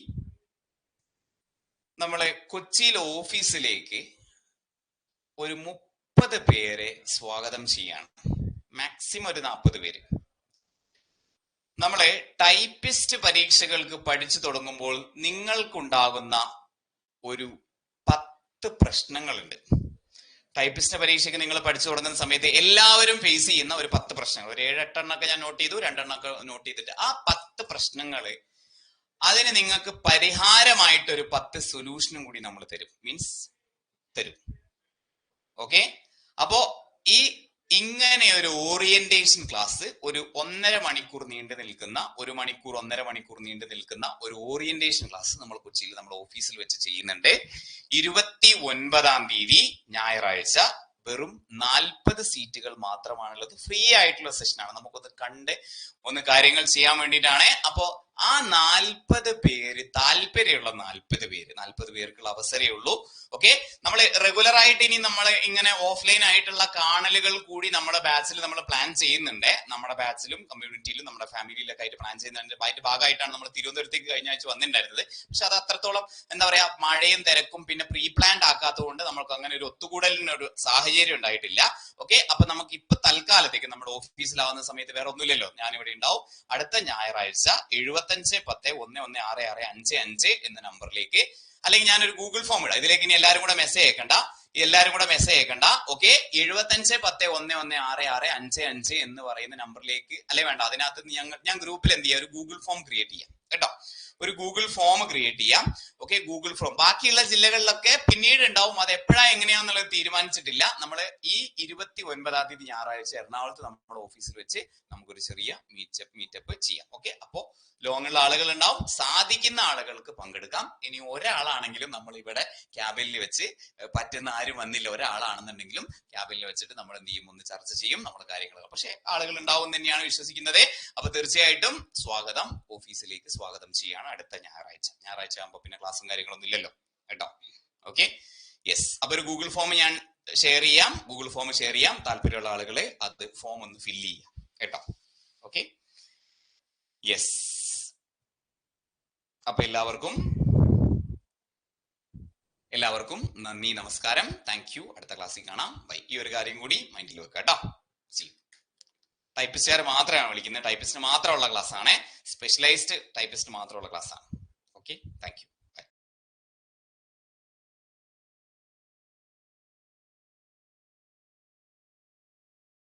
നമ്മളെ കൊച്ചിയിൽ ഓഫീസിലേക്ക് ഒരു 30 പേരെ സ്വാഗതം ചെയ്യാണ്. മാക്സിമം ഒരു 40 പേര്. നമ്മളെ ടൈപ്പിസ്റ്റ് പരീക്ഷകൾക്ക് പഠിച്ചു തുടങ്ങുമ്പോൾ നിങ്ങൾക്കുണ്ടാകുന്ന ഒരു 10 പ്രശ്നങ്ങളുണ്ട്. ടൈപ്പിസ്റ്റ് പരീക്ഷയ്ക്ക് നിങ്ങൾ പഠിച്ചു തുടങ്ങുന്ന സമയത്ത് എല്ലാവരും ഫേസ് ചെയ്യുന്ന ഒരു 10 പ്രശ്നങ്ങൾ, ഒരു 7-8 എണ്ണമൊക്കെ ഞാൻ നോട്ട് ചെയ്തു, 2 എണ്ണമൊക്കെ നോട്ട് ചെയ്തിട്ട് ആ 10 പ്രശ്നങ്ങള് അതിന് നിങ്ങൾക്ക് പരിഹാരമായിട്ട് ഒരു 10 സൊല്യൂഷനും കൂടി നമ്മൾ തരും, തരും. ഓക്കെ, അപ്പോ ഈ ഇങ്ങനെ ഒരു ഓറിയന്റേഷൻ ക്ലാസ് ഒരു 1.5 മണിക്കൂർ നീണ്ടു നിൽക്കുന്ന, 1 മണിക്കൂർ 1.5 മണിക്കൂർ നീണ്ടു നിൽക്കുന്ന ഒരു ഓറിയന്റേഷൻ ക്ലാസ് നമ്മൾ കൊച്ചിയിൽ നമ്മുടെ ഓഫീസിൽ വെച്ച് ചെയ്യുന്നുണ്ട്. 29-ാം തീയതി ഞായറാഴ്ച. വെറും 40 സീറ്റുകൾ മാത്രമാണുള്ളത്. ഫ്രീ ആയിട്ടുള്ള സെഷനാണ്. നമുക്കൊന്ന് കണ്ട് ഒന്ന് കാര്യങ്ങൾ ചെയ്യാൻ വേണ്ടിയിട്ടാണ്. അപ്പോ ആ 40 പേര്, താല്പര്യമുള്ള 40 പേർക്കുള്ള അവസരമേ ഉള്ളൂ. ഓക്കെ, നമ്മൾ റെഗുലർ ആയിട്ട് ഇനി നമ്മൾ ഇങ്ങനെ ഓഫ്ലൈൻ ആയിട്ടുള്ള കാണലുകൾ കൂടി നമ്മുടെ ബാച്ചിൽ നമ്മൾ പ്ലാൻ ചെയ്യുന്നുണ്ട്. നമ്മുടെ ബാച്ചിലും കമ്മ്യൂണിറ്റിയിലും നമ്മുടെ ഫാമിലിയിലൊക്കെ ആയിട്ട് പ്ലാൻ ചെയ്യുന്നുണ്ട്. അതിന്റെ ഭാഗമായിട്ടാണ് നമ്മൾ തിരുവനന്തപുരത്തേക്ക് കഴിഞ്ഞ ആഴ്ച വന്നിട്ടുണ്ടായിരുന്നത്. പക്ഷെ അത് അത്രത്തോളം എന്താ പറയാ, മഴയും തിരക്കും പിന്നെ പ്രീ പ്ലാൻഡ് ആക്കാത്തത് കൊണ്ട് നമുക്ക് അങ്ങനെ ഒരു ഒത്തുകൂടലിനൊരു സാഹചര്യം ഉണ്ടായിട്ടില്ല. ഓക്കെ, അപ്പൊ നമുക്ക് ഇപ്പൊ തൽക്കാലത്തേക്ക് നമ്മുടെ ഓഫീസിലാവുന്ന സമയത്ത് വേറെ ഒന്നുമില്ലല്ലോ, ഞാനിവിടെ ഉണ്ടാവും. അടുത്ത ഞായറാഴ്ച 7510116655 എന്ന നമ്പറിലേക്ക്, അല്ലെങ്കിൽ ഞാനൊരു ഗൂഗിൾ ഫോം ഇടാം. ഇതിലേക്ക് ഇനി എല്ലാവരും കൂടെ മെസ്സേജ് അയക്കണ്ട. ഓക്കെ, 7510116655 എന്ന് പറയുന്ന നമ്പറിലേക്ക്, അല്ലെ വേണ്ട, അതിനകത്ത് ഞാൻ ഗ്രൂപ്പിൽ എന്ത് ചെയ്യാം, ഒരു ഗൂഗിൾ ഫോം ക്രിയേറ്റ് ചെയ്യാം കേട്ടോ. ഒരു ഗൂഗിൾ ഫോം ക്രിയേറ്റ് ചെയ്യാം. ഓക്കെ, ഗൂഗിൾ ഫോം ബാക്കിയുള്ള ജില്ലകളിലൊക്കെ പിന്നീട് ഉണ്ടാവും. അത് എപ്പോഴാ എങ്ങനെയാന്നുള്ളത് തീരുമാനിച്ചിട്ടില്ല. നമ്മൾ ഈ 29-ാം തീയതി ഞായറാഴ്ച എറണാകുളത്ത് നമ്മുടെ ഓഫീസിൽ വെച്ച് നമുക്കൊരു ചെറിയ മീറ്റപ്പ് ചെയ്യാം. ഓക്കെ, അപ്പോ ലോങ്ങുള്ള ആളുകൾ ഉണ്ടാവും, സാധിക്കുന്ന ആളുകൾക്ക് പങ്കെടുക്കാം. ഇനി ഒരാളാണെങ്കിലും നമ്മൾ ഇവിടെ ക്യാബിനിൽ വെച്ച്, പറ്റുന്ന ആരും വന്നില്ല, ഒരാളാണെന്നുണ്ടെങ്കിലും ക്യാബിനിൽ വെച്ചിട്ട് നമ്മൾ എന്ത് ചെയ്യും, ഒന്ന് ചർച്ച ചെയ്യും നമ്മുടെ കാര്യങ്ങൾ. പക്ഷെ ആളുകൾ ഉണ്ടാവും തന്നെയാണ് വിശ്വസിക്കുന്നത്. അപ്പൊ തീർച്ചയായിട്ടും സ്വാഗതം, ഓഫീസിലേക്ക് സ്വാഗതം ചെയ്യാണ്. അടുത്ത ഞായറാഴ്ച ആകുമ്പോ പിന്നെ ക്ലാസ്സും കാര്യങ്ങളൊന്നും ഇല്ലല്ലോ കേട്ടോ. Okay, yes. അപ്പൊ ഒരു ഗൂഗിൾ ഫോം ഞാൻ ഷെയർ ചെയ്യാം. താല്പര്യമുള്ള ആളുകളെ അത് ഫോം ഒന്ന് ഫില്ല് ചെയ്യാം കേട്ടോ. Okay, yes. അപ്പൊ എല്ലാവർക്കും നന്ദി, നമസ്കാരം, താങ്ക് യു. അടുത്ത ക്ലാസ്സിൽ കാണാം. ബൈ. ഈ ഒരു കാര്യം കൂടി മൈൻഡിൽ വെക്കാം കേട്ടോ. ടൈപ്പിസ്റ്റുകാർ മാത്രമാണ് വിളിക്കുന്നത്. ടൈപ്പിസ്റ്റിന് മാത്രമുള്ള ക്ലാസ് ആണ്, സ്പെഷ്യലൈസ്ഡ് ടൈപ്പിസ്റ്റ് മാത്രമുള്ള ക്ലാസ് ആണ്.